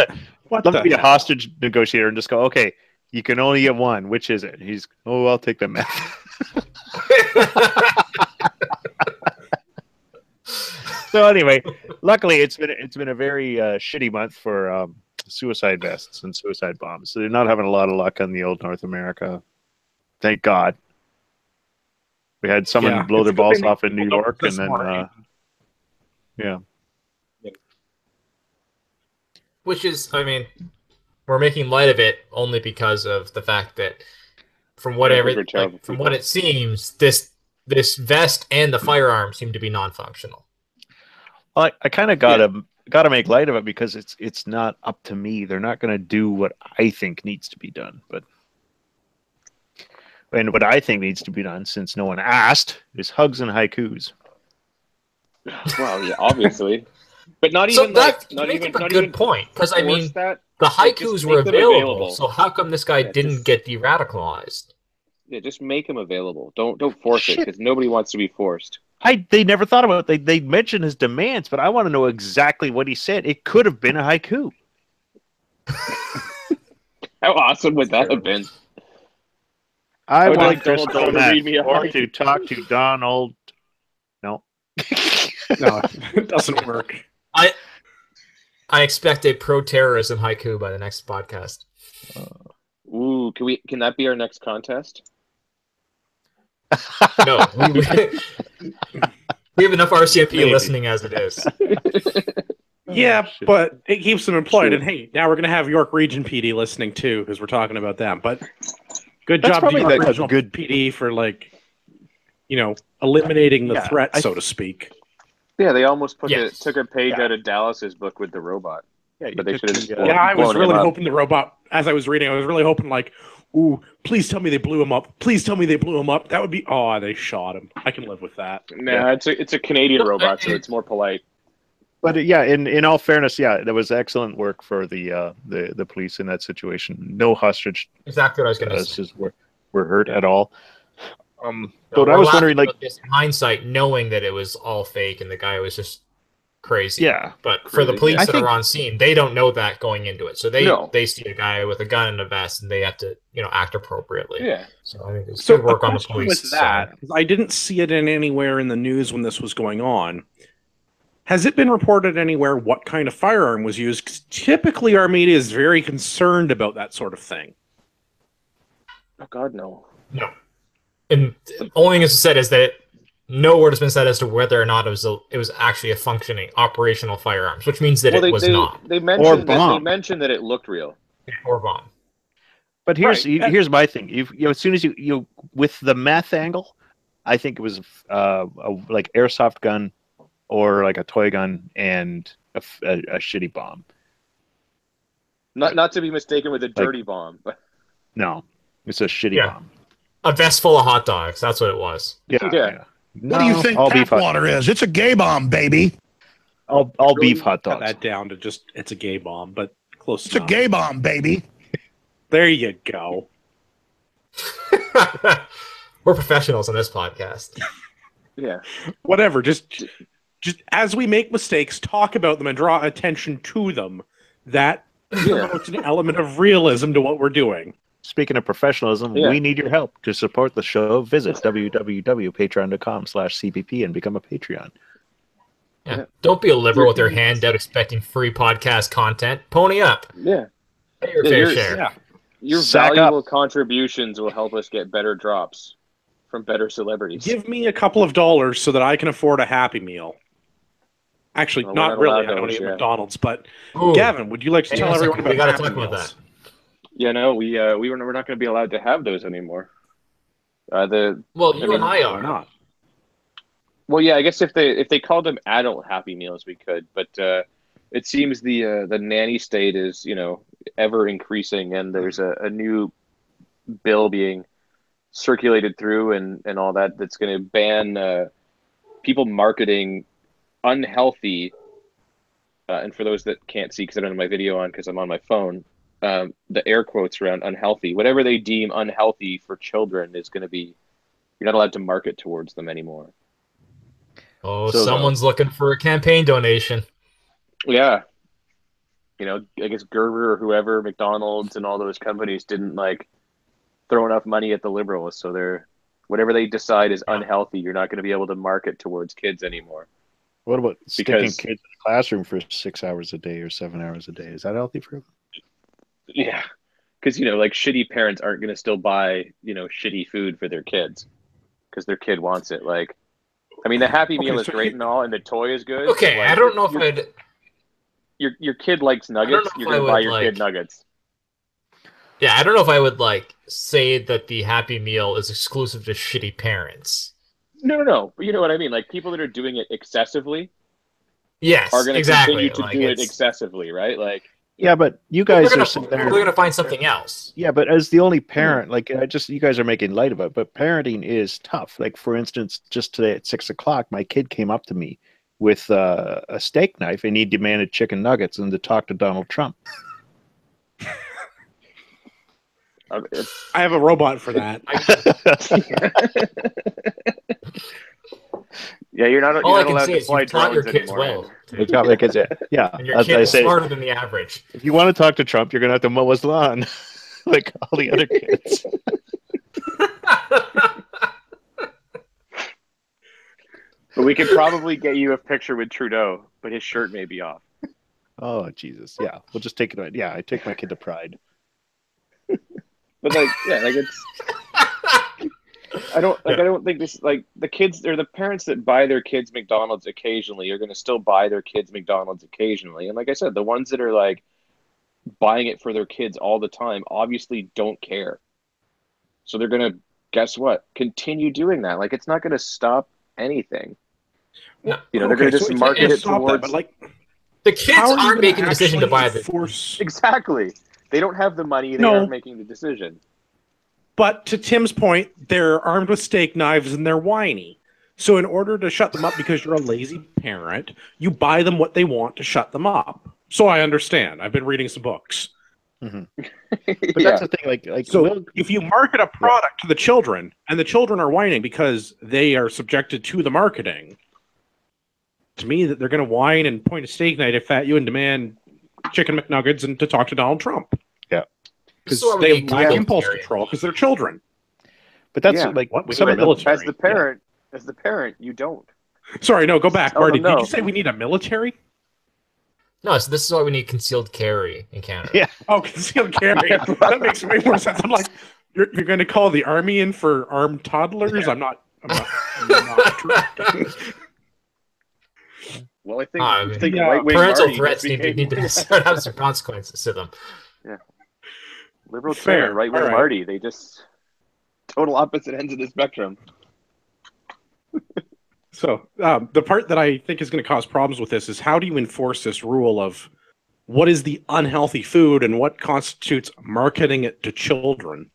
to be a hostage negotiator and just go, okay, you can only get one. Which is it? He's, I'll take the meth. So anyway, luckily it's been a very shitty month for suicide vests and suicide bombs. So they're not having a lot of luck on the old North America. Thank God. We had someone blow their balls off in New York, and then Which is, I mean, we're making light of it only because of the fact that, from what it seems, this vest and the firearm seem to be non-functional. Well, I kind of gotta make light of it because it's not up to me. They're not going to do what I think needs to be done, and what I think needs to be done, since no one asked, is hugs and haikus. Well, yeah, obviously. But not so even that not makes even a good point, because I mean the haikus were available, so how come this guy didn't get de-radicalized? Yeah, just make him available. Don't force it, because nobody wants to be forced. They never thought about it. They mentioned his demands, but I want to know exactly what he said. It could have been a haiku. How awesome would that have been? I would like Crystal to read me a or haiku. to talk to Donald. No. No, it doesn't work. I expect a pro-terrorism haiku by the next podcast. Ooh, can that be our next contest? No, we have enough RCMP listening as it is. Yeah, but it keeps them employed. And hey, now we're going to have York Region PD listening too, because we're talking about them. But good job to York Regional PD for eliminating the threat, so to speak. Yeah, they almost took a page out of Dallas's book with the robot. Yeah, but they should have. I was really hoping the robot, as I was reading, I was really hoping like, ooh, please tell me they blew him up. Please tell me they blew him up. That would be, they shot him. I can live with that. Nah, it's a Canadian robot, so it's more polite. But in all fairness, there was excellent work for the police in that situation. No hostage. Exactly what I was going to say. Were hurt at all. But I was wondering, like, this in hindsight, knowing that it was all fake and the guy was just crazy. Yeah. But for the police that are on scene, they don't know that going into it. So they see a guy with a gun and a vest, and they have to, act appropriately. Yeah. So I think it's good work on the police. With that, I didn't see it anywhere in the news when this was going on. Has it been reported anywhere what kind of firearm was used? 'Cause typically, our media is very concerned about that sort of thing. Oh God, no. No. And the only thing that's said is that no word has been said as to whether or not it was actually a functioning operational firearms, which means that it was not. They mentioned that it looked real. before bomb. But here's my thing. As soon as you with the meth angle, I think it was like airsoft gun or like a toy gun and a shitty bomb. Not to be mistaken with a dirty bomb. No, it's a shitty bomb. A vest full of hot dogs. That's what it was. Yeah. No, what do you think tap water is? It's a gay bomb, baby. All beef hot dogs. Cut that down to just it's a gay bomb, but close enough. It's a gay bomb, baby. There you go. We're professionals on this podcast. Yeah. Whatever. Just as we make mistakes, talk about them and draw attention to them. That promotes an element of realism to what we're doing. Speaking of professionalism, we need your help to support the show. Visit www.patreon.com/CPP and become a Patreon. Yeah. Don't be a liberal with your hand out expecting free podcast content. Pony up. Yeah. Pay your fair share. Yeah. Your valuable contributions will help us get better drops from better celebrities. Give me a couple of dollars so that I can afford a Happy Meal. Actually, not really. I don't eat McDonald's, but Gavin, would you like to tell everyone about Happy Meals? Yeah, no, we're not going to be allowed to have those anymore. You and I are not. Well, yeah, I guess if they called them adult Happy Meals, we could, but it seems the nanny state is ever increasing, and there's a new bill being circulated through and all that's going to ban people marketing unhealthy. And for those that can't see, because I don't have my video on because I'm on my phone, the air quotes around unhealthy, whatever they deem unhealthy for children is going to be, you're not allowed to market towards them anymore. Oh, so someone's looking for a campaign donation. Yeah. I guess Gerber or whoever, McDonald's and all those companies didn't throw enough money at the liberals. So whatever they decide is unhealthy, you're not going to be able to market towards kids anymore. What about sticking kids in the classroom for 6 hours a day or 7 hours a day? Is that healthy for them? Yeah. Because, shitty parents aren't going to still buy, shitty food for their kids because their kid wants it. The Happy Meal is great and all, and the toy is good. Okay, I don't know if I'd... Your kid likes nuggets, you're going to buy your kid nuggets. Yeah, I don't know if I would, say that the Happy Meal is exclusive to shitty parents. No. But you know what I mean? People that are doing it excessively are going to continue to do it excessively, right? Yeah, but you guys are sitting there. We're going to find something else. Yeah, but as the only parent, you guys are making light of it, but parenting is tough. For instance, just today at 6 o'clock, my kid came up to me with a steak knife and he demanded chicken nuggets and to talk to Donald Trump. I have a robot for that. Yeah, you're not allowed to fly drones your kids anymore. Yeah, and your kid is smarter than the average. If you want to talk to Trump, you're going to have to mow his lawn like all the other kids. But we could probably get you a picture with Trudeau, but his shirt may be off. Oh, Jesus. Yeah, we'll just take it. Yeah, I take my kid to Pride. But it's... I don't think this, the kids or the parents that buy their kids McDonald's occasionally are going to still buy their kids McDonald's occasionally. And like I said, the ones that are buying it for their kids all the time obviously don't care. So they're going to, guess what? Continue doing that. It's not going to stop anything. No. They're going to just market it towards... That, but the kids aren't making the decision to buy the... Exactly. They don't have the money. They aren't making the decision. But to Tim's point, they're armed with steak knives and they're whiny. So in order to shut them up because you're a lazy parent, you buy them what they want to shut them up. So I understand. I've been reading some books. Mm-hmm. But that's the thing. So if you market a product to the children and the children are whining because they are subjected to the marketing, to me that they're going to whine and point a steak knife at you and demand chicken McNuggets and to talk to Donald Trump. Yeah. Because they lack impulse control because they're children. But that's military. As the parent, you don't. Sorry, no, go back. Marty, did you say we need a military? No, so this is why we need concealed carry in Canada. Yeah. Oh, concealed carry. That makes way more sense. I'm you're going to call the army in for armed toddlers? Yeah. I'm not Well, I think parental threats need to start having some consequences to them. Yeah. Liberal Tim Fair. and right wing All right. Marty, they just total opposite ends of the spectrum. So the part that I think is going to cause problems with this is how do you enforce this rule of what is the unhealthy food and what constitutes marketing it to children?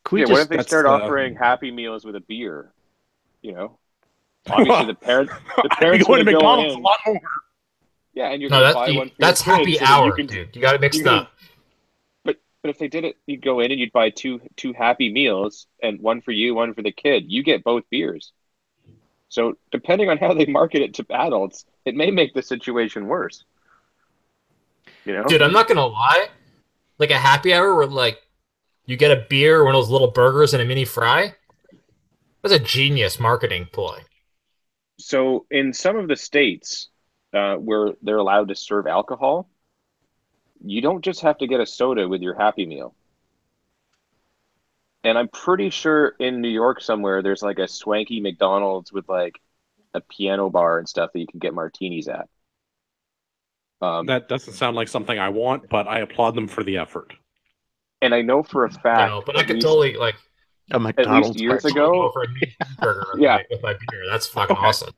What if they start offering Happy Meals with a beer? You know, obviously the parents going to going to go McDonald's in. a lot more. Yeah, and you're going to buy one for that's your happy kids so that hour, dude. You got it mixed up. But if they did it, you'd go in and you'd buy two Happy Meals and one for you, one for the kid. You get both beers. So depending on how they market it to adults, it may make the situation worse. You know, Dude, I'm not gonna lie. Like a happy hour where like you get a beer, one of those little burgers, and a mini fry. That's a genius marketing ploy. So in some of the states where they're allowed to serve alcohol, you don't just have to get a soda with your Happy Meal. And I'm pretty sure in New York somewhere there's like a swanky McDonald's with like a piano bar and stuff that you can get martinis at. That doesn't sound like something I want, but I applaud them for the effort. And I know for a fact, No, but I could totally like a McDonald's years martini. ago go for a meat burger Yeah. with my beer. That's fucking awesome.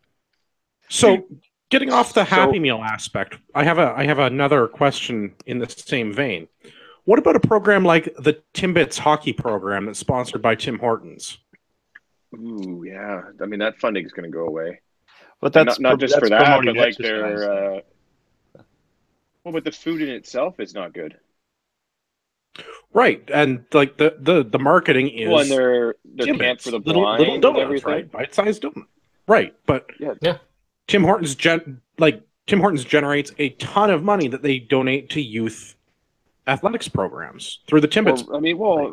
So, getting off the Happy Meal aspect, I have another question in the same vein. What about a program like the Timbits hockey program that's sponsored by Tim Hortons? Ooh, yeah. I mean, that funding is going to go away. But that's not just that's for that, promoting but like exercise. their well, but the food in itself is not good. Right, and like the marketing is Well, and their Timbits, camp for the little blind donuts, and everything. right? Bite-sized donut. Right, but Yeah. Tim Hortons generates a ton of money that they donate to youth athletics programs through the Timbits. I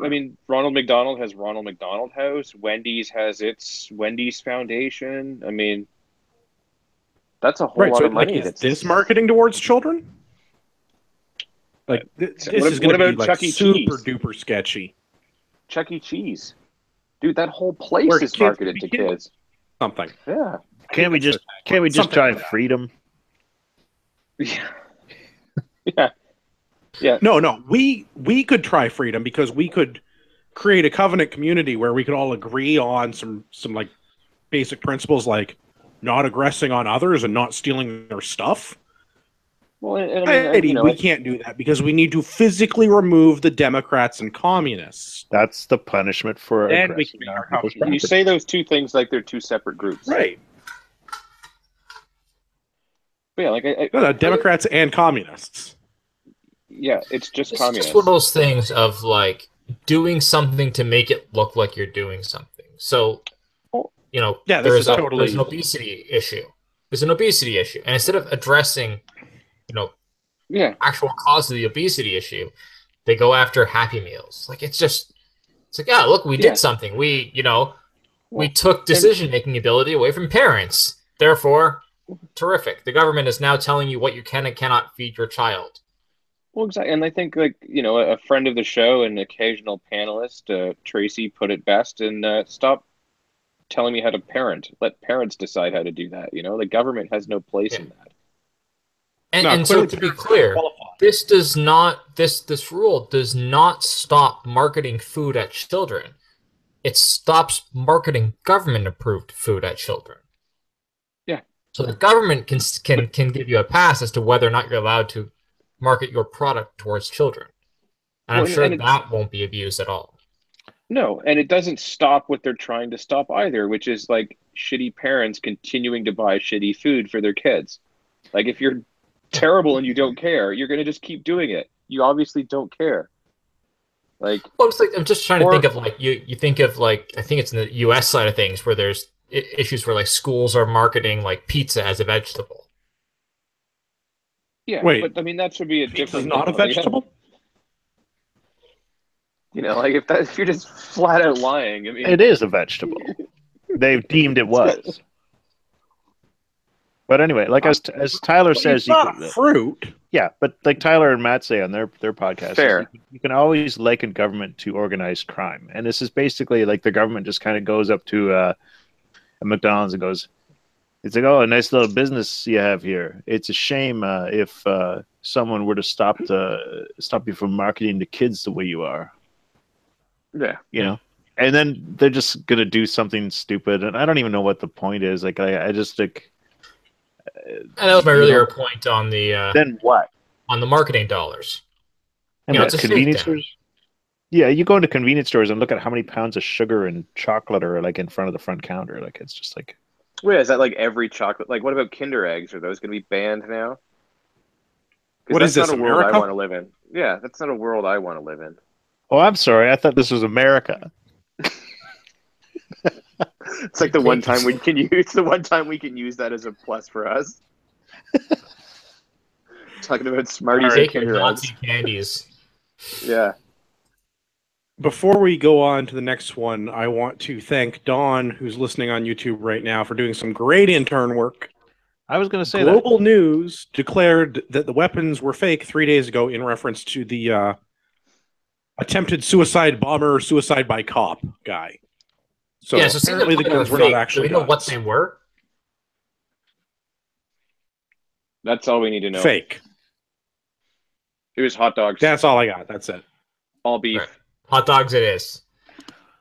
mean, Ronald McDonald has Ronald McDonald House. Wendy's has its Wendy's Foundation. I mean, that's a whole lot of money. Is this marketing towards children? Like this is going to be like Chuck E. super Cheese? duper sketchy. Chuck E. Cheese, dude, that whole place Where is kids marketed be to kids. kids. Something. Yeah. Can't we just try freedom? Yeah. Yeah. Yeah. No. We could try freedom because we could create a covenant community where we could all agree on some like basic principles like not aggressing on others and not stealing their stuff. Well, I mean, we can't do that because we need to physically remove the Democrats and communists. That's the punishment for And we aggressing can on make our people's covenant. you say those two things like they're two separate groups, Right. But yeah, like No, Democrats and communists. yeah, it's just It's communists. just one of those things of like doing something to make it look like you're doing something. So, you know, Yeah, this there's is totally- an obesity issue. There's an obesity issue, and instead of addressing, you know, Yeah. actual cause of the obesity issue, they go after Happy Meals. Like it's like, yeah, look, we did something. We took decision making ability away from parents. Therefore, terrific. The government is now telling you what you can and cannot feed your child. Well, exactly. And I think, like, you know, a friend of the show and occasional panelist, Tracy, put it best, and stop telling me how to parent. Let parents decide how to do that. You know, the government has no place in that. And so to be clear, this rule does not stop marketing food at children. It stops marketing government-approved food at children. Yeah. So the government can give you a pass as to whether or not you're allowed to market your product towards children. And I'm sure that won't be abused at all. No, and it doesn't stop what they're trying to stop either, which is like shitty parents continuing to buy shitty food for their kids. Like if you're terrible and you don't care, you're going to just keep doing it. You obviously don't care. Like, well, I'm just trying to think of like you think of like I think it's in the U.S. side of things where there's issues where like schools are marketing like pizza as a vegetable. Yeah, wait, but I mean that should be a pizza's different. not a vegetable. You know, like if you're just flat out lying, I mean, it is a vegetable. They've deemed it was. But anyway, like as Tyler says, it's not fruit. Yeah, but like Tyler and Matt say on their podcast, fair. You can always liken government to organized crime, and this is basically like the government just kind of goes up to a McDonald's and goes, "It's like, oh, a nice little business you have here. It's a shame if someone were to stop you from marketing to kids the way you are. Yeah. You know? And then they're just gonna do something stupid, and I don't even know what the point is. Like I just like. And that was my earlier point on the then what? On the marketing dollars. And it's convenience stores. Yeah, you go into convenience stores and look at how many pounds of sugar and chocolate are like in front of the front counter. Like it's just like. Wait, is that like every chocolate? Like, what about Kinder eggs? Are those going to be banned now? What is this, not a world America? I want to live in. Yeah, that's not a world I want to live in. Oh, I'm sorry. I thought this was America. It's like the one time we can use. It's the one time we can use that as a plus for us. Talking about Smarties and Kinder eggs. Candies. Yeah. Before we go on to the next one, I want to thank Dawn, who's listening on YouTube right now, for doing some great intern work. I was going to say Global News declared that the weapons were fake 3 days ago in reference to the attempted suicide bomber, suicide by cop guy. So, yeah, so apparently the guns were not actually Do we know what guns. they were? That's all we need to know. Fake. It was hot dogs. That's all I got. That's it. All beef. Right. Hot dogs it is.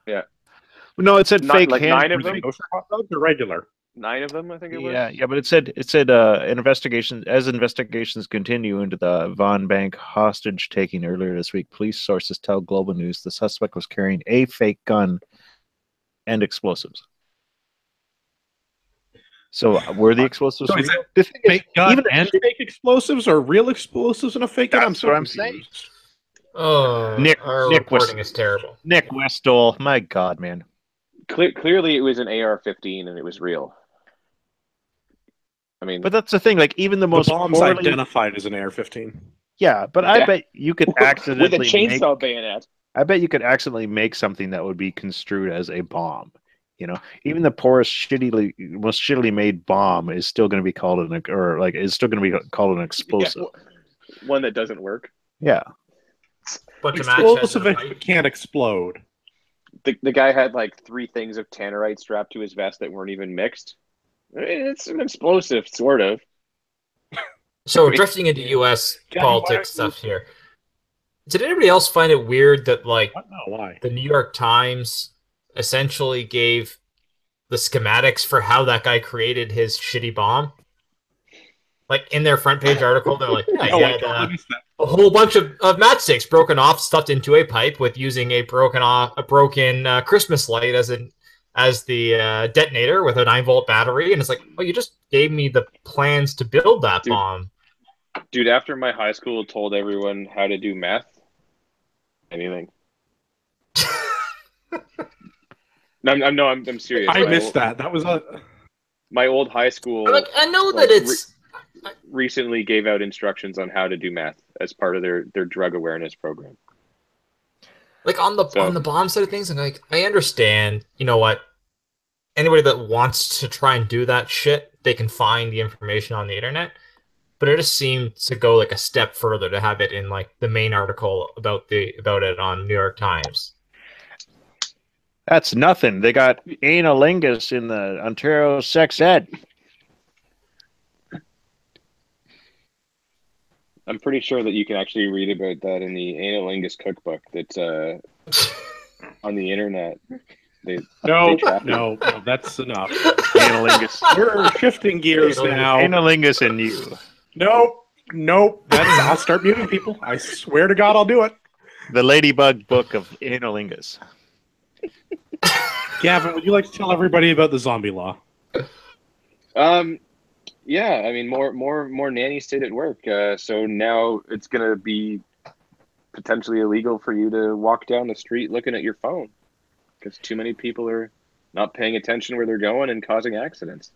Yeah. No, it said fake. Like 9 of them? Hot dogs or regular? 9 of them, I think it was. Yeah, but it said investigations continue into the Von Bank hostage taking earlier this week. Police sources tell Global News the suspect was carrying a fake gun and explosives. So were the explosives So is real? it fake gun and fake explosives, or real explosives and a fake gun? That's what I'm saying. Oh, our reporting is terrible. Nick Westall, my God, man. Clearly, it was an AR-15 and it was real. I mean, but that's the thing. Like even the most bombs identified as an AR-15. Yeah, but I bet you could accidentally with a chainsaw bayonet. I bet you could accidentally make something that would be construed as a bomb. You know, even the most shittily made bomb is still going to be called an explosive. Yeah, one that doesn't work. Yeah, but explosive it can't explode. The guy had like 3 things of tannerite strapped to his vest that weren't even mixed. It's an explosive, sort of. So drifting into U.S. politics stuff here. Did anybody else find it weird that the New York Times essentially gave the schematics for how that guy created his shitty bomb? Like in their front page article, they're like, yeah, he had a whole bunch of matchsticks broken off, stuffed into a pipe with using a broken Christmas light as the detonator with a 9-volt battery. And it's like, oh, you just gave me the plans to build that bomb. Dude, after my high school told everyone how to do meth, anything. I'm serious. I missed that. That was my old high school. I know that it's recently gave out instructions on how to do meth as part of their drug awareness program. Like on the bomb side of things, I'm like, I understand. You know what? Anybody that wants to try and do that shit, they can find the information on the internet. But it just seemed to go like a step further to have it in like the main article about it on New York Times. That's nothing. They got analingus in the Ontario Sex Ed. I'm pretty sure that you can actually read about that in the analingus cookbook that's on the internet. No, that's enough. Analingus. We're shifting gears now. Analingus and you. Nope. I'll start muting people. I swear to God, I'll do it. The Ladybug Book of Analingus. Gavin, would you like to tell everybody about the zombie law? Yeah, I mean, more nannies stayed at work. So now it's going to be potentially illegal for you to walk down the street looking at your phone because too many people are not paying attention where they're going and causing accidents.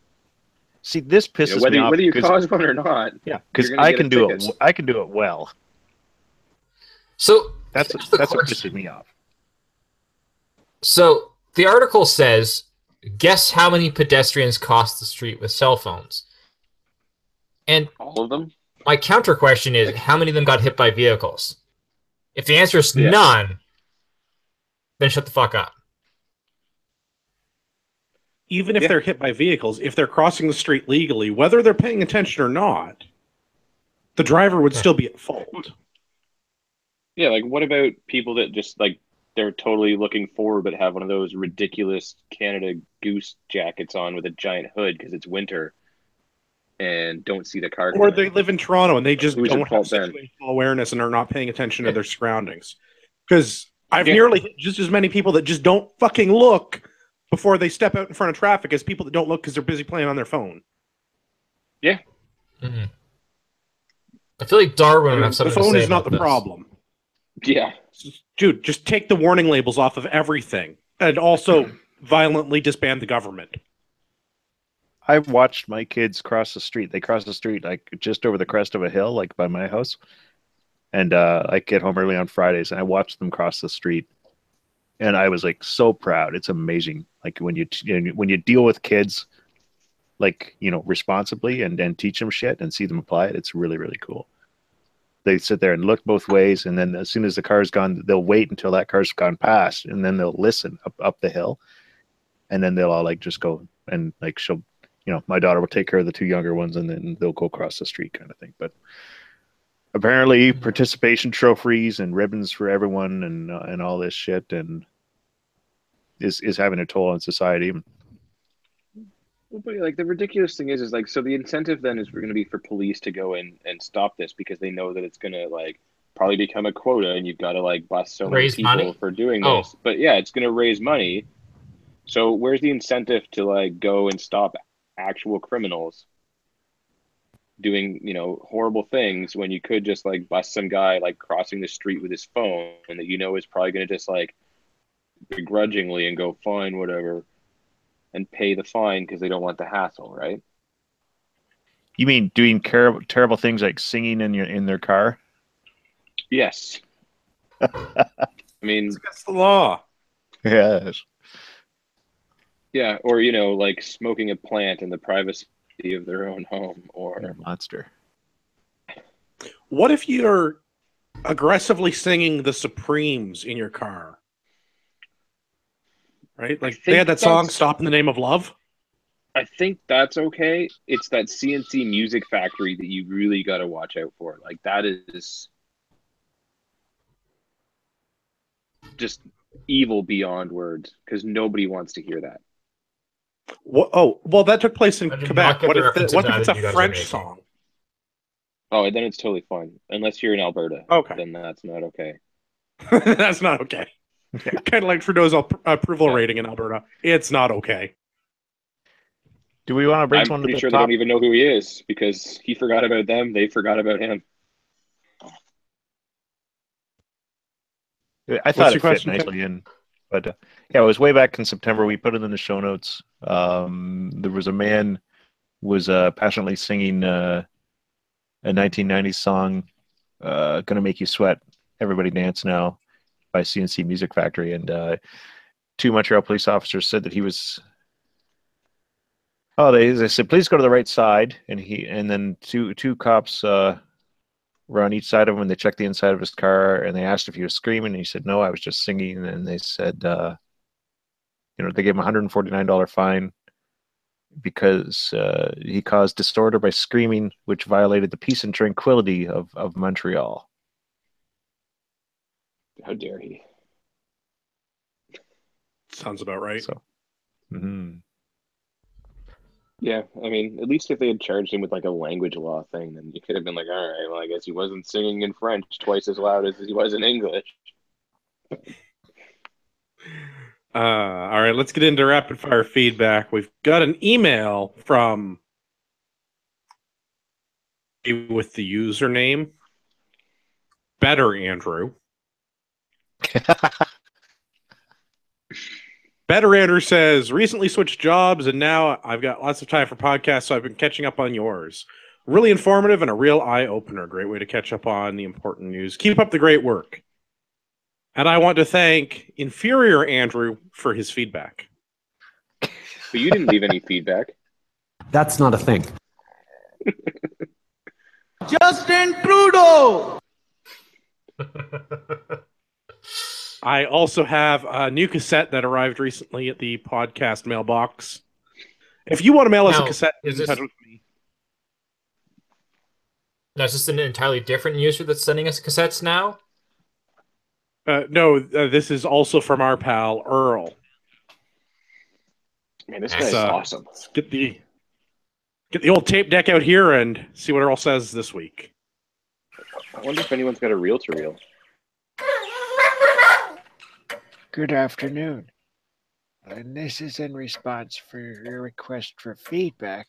See, this pisses me off. Whether you cause one or not. Yeah, because I can do it. I can do it well. So that's what pisses me off. So the article says, guess how many pedestrians cross the street with cell phones? And all of them? My counter question is, how many of them got hit by vehicles? If the answer is none, then shut the fuck up. Even if they're hit by vehicles, if they're crossing the street legally, whether they're paying attention or not, the driver would still be at fault. Yeah, like what about people that just like they're totally looking forward but have one of those ridiculous Canada Goose jackets on with a giant hood because it's winter and don't see the car Or coming? they live in Toronto and they just Who's don't at have fault then? situational awareness and are not paying attention to their surroundings. Because I've Yeah. nearly hit just as many people that just don't fucking look before they step out in front of traffic as people that don't look because they're busy playing on their phone. Yeah. Mm-hmm. I feel like Darwin would have The something to phone say is not about the this. problem. Yeah. Dude, just take the warning labels off of everything and also violently disband the government. I watched my kids cross the street. They cross the street like just over the crest of a hill, like by my house. And I get home early on Fridays, and I watch them cross the street. And I was like so proud. It's amazing. Like when you deal with kids, like responsibly and teach them shit and see them apply it. It's really, really cool. They sit there and look both ways, and then as soon as the car's gone, they'll wait until that car's gone past, and then they'll listen up the hill, and then they'll all like just go and like she'll, my daughter will take care of the two younger ones, and then they'll go across the street kind of thing. But apparently, participation trophies and ribbons for everyone and all this shit and is having a toll on society. But like the ridiculous thing is like so the incentive then is going to be for police to go in and stop this because they know that it's going to like probably become a quota and you've got to like bust so many people money? for doing Oh. this. But yeah, it's going to raise money. So where's the incentive to like go and stop actual criminals doing horrible things when you could just like bust some guy like crossing the street with his phone and that is probably going to just like begrudgingly and go fine whatever and pay the fine because they don't want the hassle, right? You mean doing terrible things like singing in their car? Yes. I mean, It's against the law. Yes. yeah, or like smoking a plant in the privacy of their own home, or You're a monster. What if you're aggressively singing the Supremes in your car? Right? Like they had that song "Stop in the Name of Love." I think that's okay. It's that CNC Music Factory that you really got to watch out for. Like that is just evil beyond words because nobody wants to hear that. Oh, well, that took place in I did Quebec. not get What the if reference it's that you a guys are French making. song? Oh, and then it's totally fine. Unless you're in Alberta. Okay. Then that's not okay. That's not okay. Kind of like Trudeau's approval Yeah. rating in Alberta. It's not okay. Do we want to bring I'm one to pretty the sure they top? don't even know who he is because he forgot about them. They forgot about him. I thought your it fit question, nicely in, but yeah, it was way back in September. We put it in the show notes. There was a man was passionately singing a 1990s song, "Gonna Make You Sweat, Everybody Dance Now" by CNC Music Factory, and two Montreal police officers said that he was. Oh, they said, please go to the right side, and then two cops were on each side of him, and they checked the inside of his car, and they asked if he was screaming, and he said, no, I was just singing, and they said, they gave him a $149 fine because he caused disorder by screaming, which violated the peace and tranquility of Montreal. How dare he? Sounds about right. So, mhm. Yeah, I mean, at least if they had charged him with like a language law thing, then you could have been like, all right, well, I guess he wasn't singing in French twice as loud as he was in English. All right, let's get into rapid fire feedback. We've got an email from with the username Better Andrew. Better Andrew says, recently switched jobs and now I've got lots of time for podcasts, so I've been catching up on yours. Really informative and a real eye-opener. Great way to catch up on the important news. Keep up the great work. And I want to thank Inferior Andrew for his feedback. But you didn't leave any feedback. That's not a thing. Justin Trudeau! I also have a new cassette that arrived recently at the podcast mailbox. If you want to mail us a Now, cassette, is get in this- touch with me. That's just an entirely different user that's sending us cassettes now? No, this is also from our pal Earl. Man, this guy's So, awesome. Let's get the old tape deck out here and see what Earl says this week. I wonder if anyone's got a reel-to-reel. Good afternoon. And this is in response for your request for feedback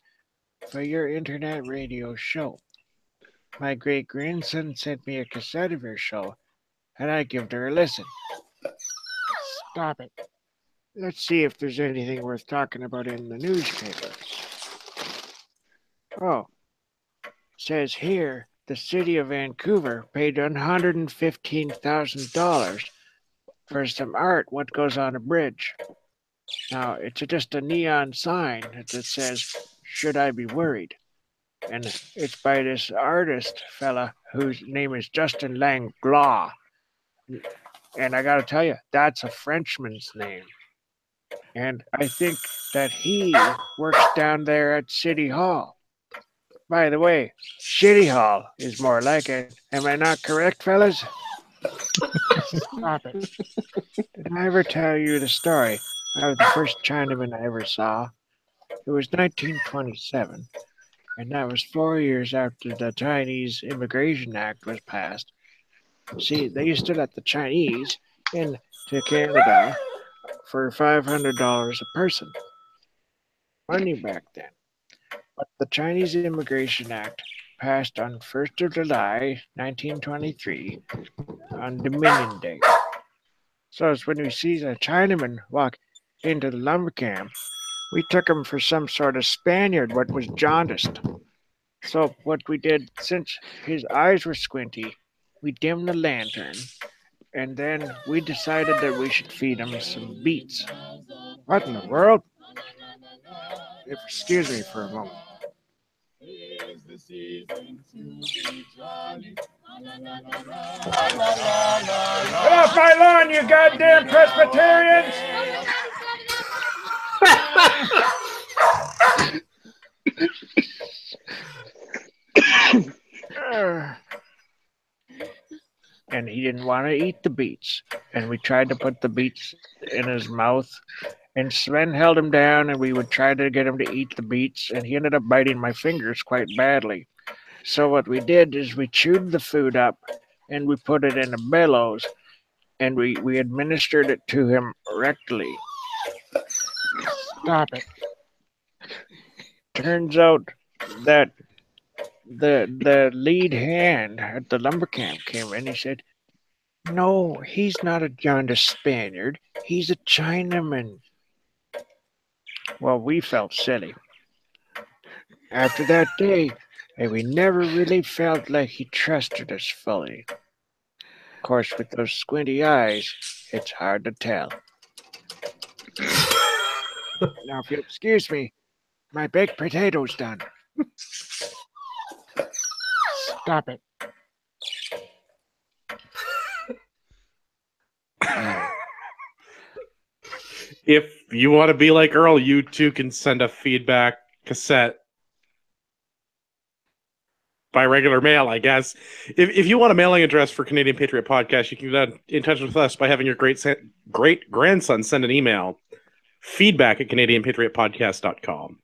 for your internet radio show. My great-grandson sent me a cassette of your show, and I gave her a listen. Stop it. Let's see if there's anything worth talking about in the newspaper. Oh, it says here the city of Vancouver paid $115,000 for some art what goes on a bridge. Now, it's just a neon sign that says, "Should I be worried?" And it's by this artist fella whose name is Justin Langlois. And I gotta tell you, that's a Frenchman's name. And I think that he works down there at City Hall. By the way, City Hall is more like it. Am I not correct, fellas? Stop it. Did I ever tell you the story of the first Chinaman I ever saw? It was 1927, and that was 4 years after the Chinese Immigration Act was passed. See, they used to let the Chinese into Canada for $500 a person. Money back then. But the Chinese Immigration Act passed on 1st of July, 1923, on Dominion Day. So it's when we see a Chinaman walk into the lumber camp, we took him for some sort of Spaniard what was jaundiced. So what we did, since his eyes were squinty, we dimmed the lantern, and then we decided that we should feed him some beets. What in the world? Excuse me for a moment. Get off my lawn, you goddamn Presbyterians! And he didn't want to eat the beets. And we tried to put the beets in his mouth. And Sven held him down, and we would try to get him to eat the beets. And he ended up biting my fingers quite badly. So what we did is we chewed the food up, and we put it in a bellows. And we administered it to him rectally. Stop it. Turns out that the lead hand at the lumber camp came in. He said, "No, he's not a jaundiced Spaniard. He's a Chinaman." Well, we felt silly. After that day, we never really felt like he trusted us fully. Of course, with those squinty eyes, it's hard to tell. Now, if you'll excuse me, my baked potato's done. Stop it. If you want to be like Earl, you too can send a feedback cassette by regular mail, I guess. If you want a mailing address for Canadian Patriot Podcast, you can get in touch with us by having your great grandson send an email. Feedback at CanadianPatriotPodcast.com.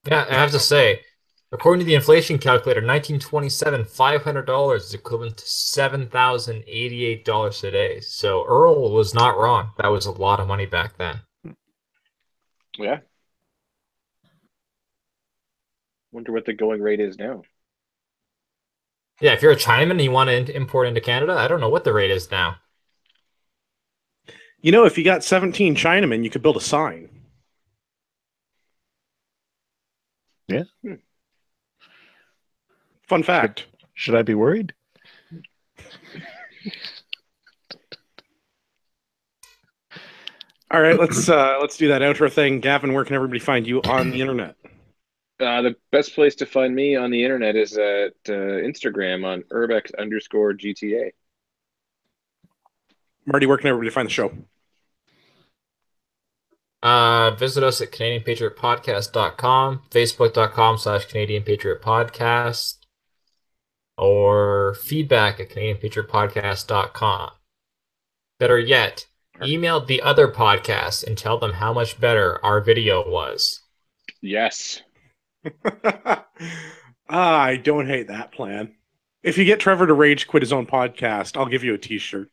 Yeah, I have to say, according to the inflation calculator, 1927, $500 is equivalent to $7,088 today. So Earl was not wrong. That was a lot of money back then. Yeah. Wonder what the going rate is now. Yeah, if you're a Chinaman and you want to import into Canada, I don't know what the rate is now. You know, if you got 17 Chinamen, you could build a sign. Yeah. Fun fact. Should I be worried? All right, let's do that outro thing. Gavin, where can everybody find you on the internet? The best place to find me on the internet is at Instagram on urbex_GTA. Marty, where can everybody find the show? Visit us at CanadianPatriotPodcast.com, Facebook.com/Canadian Patriot Podcast. or feedback at CanadianPatriotPodcast.com. Better yet, email the other podcasts and tell them how much better our video was. Yes. I don't hate that plan. If you get Trevor to rage quit his own podcast, I'll give you a t-shirt.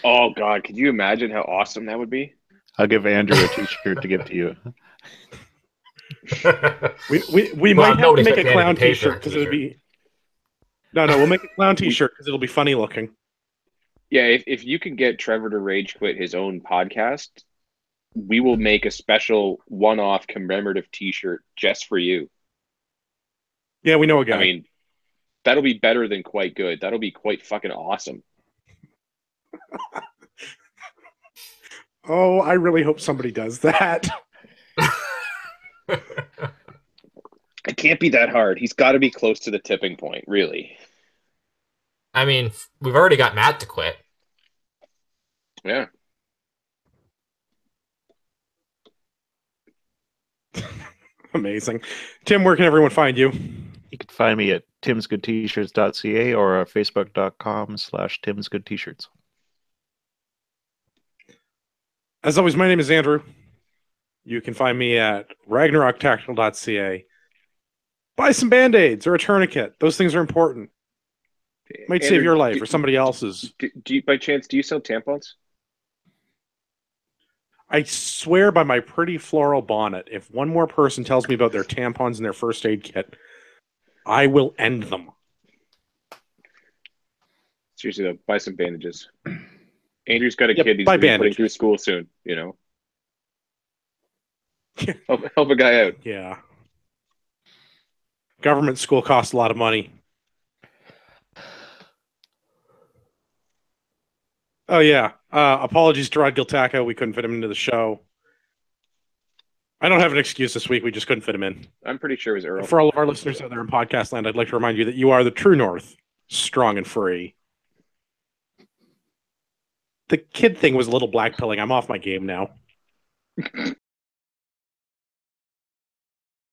Oh, God. Could you imagine how awesome that would be? I'll give Andrew a t-shirt to give to you. We Well, might have to nobody's make a paying clown to pay for t-shirt that because it would t-shirt. be... No, we'll make a clown t-shirt because it'll be funny looking. Yeah, if you can get Trevor to rage quit his own podcast, we will make a special one-off commemorative t-shirt just for you. Yeah, we know a guy. I mean, that'll be better than quite good. That'll be quite fucking awesome. Oh, I really hope somebody does that. It can't be that hard. He's got to be close to the tipping point, really. I mean, we've already got Matt to quit. Yeah. Amazing. Tim, where can everyone find you? You can find me at timsgoodtshirts.ca or facebook.com/timsgoodtshirts. As always, my name is Andrew. You can find me at ragnaroktactical.ca. Buy some Band-Aids or a tourniquet. Those things are important. Might save your life or somebody else's. Do you, by chance, do you sell tampons? I swear by my pretty floral bonnet, if one more person tells me about their tampons and their first aid kit, I will end them. Seriously, though, buy some bandages. Andrew's got a Yep, kid he's buy going to be putting bandages. through school soon, you know. help a guy out. Yeah. Government school costs a lot of money. Oh, yeah. Apologies to Rod Giltaco. We couldn't fit him into the show. I don't have an excuse this week. We just couldn't fit him in. I'm pretty sure it was Earl. For all of our listeners out there in podcast land, I'd like to remind you that you are the true north, strong and free. The kid thing was a little blackpilling. I'm off my game now.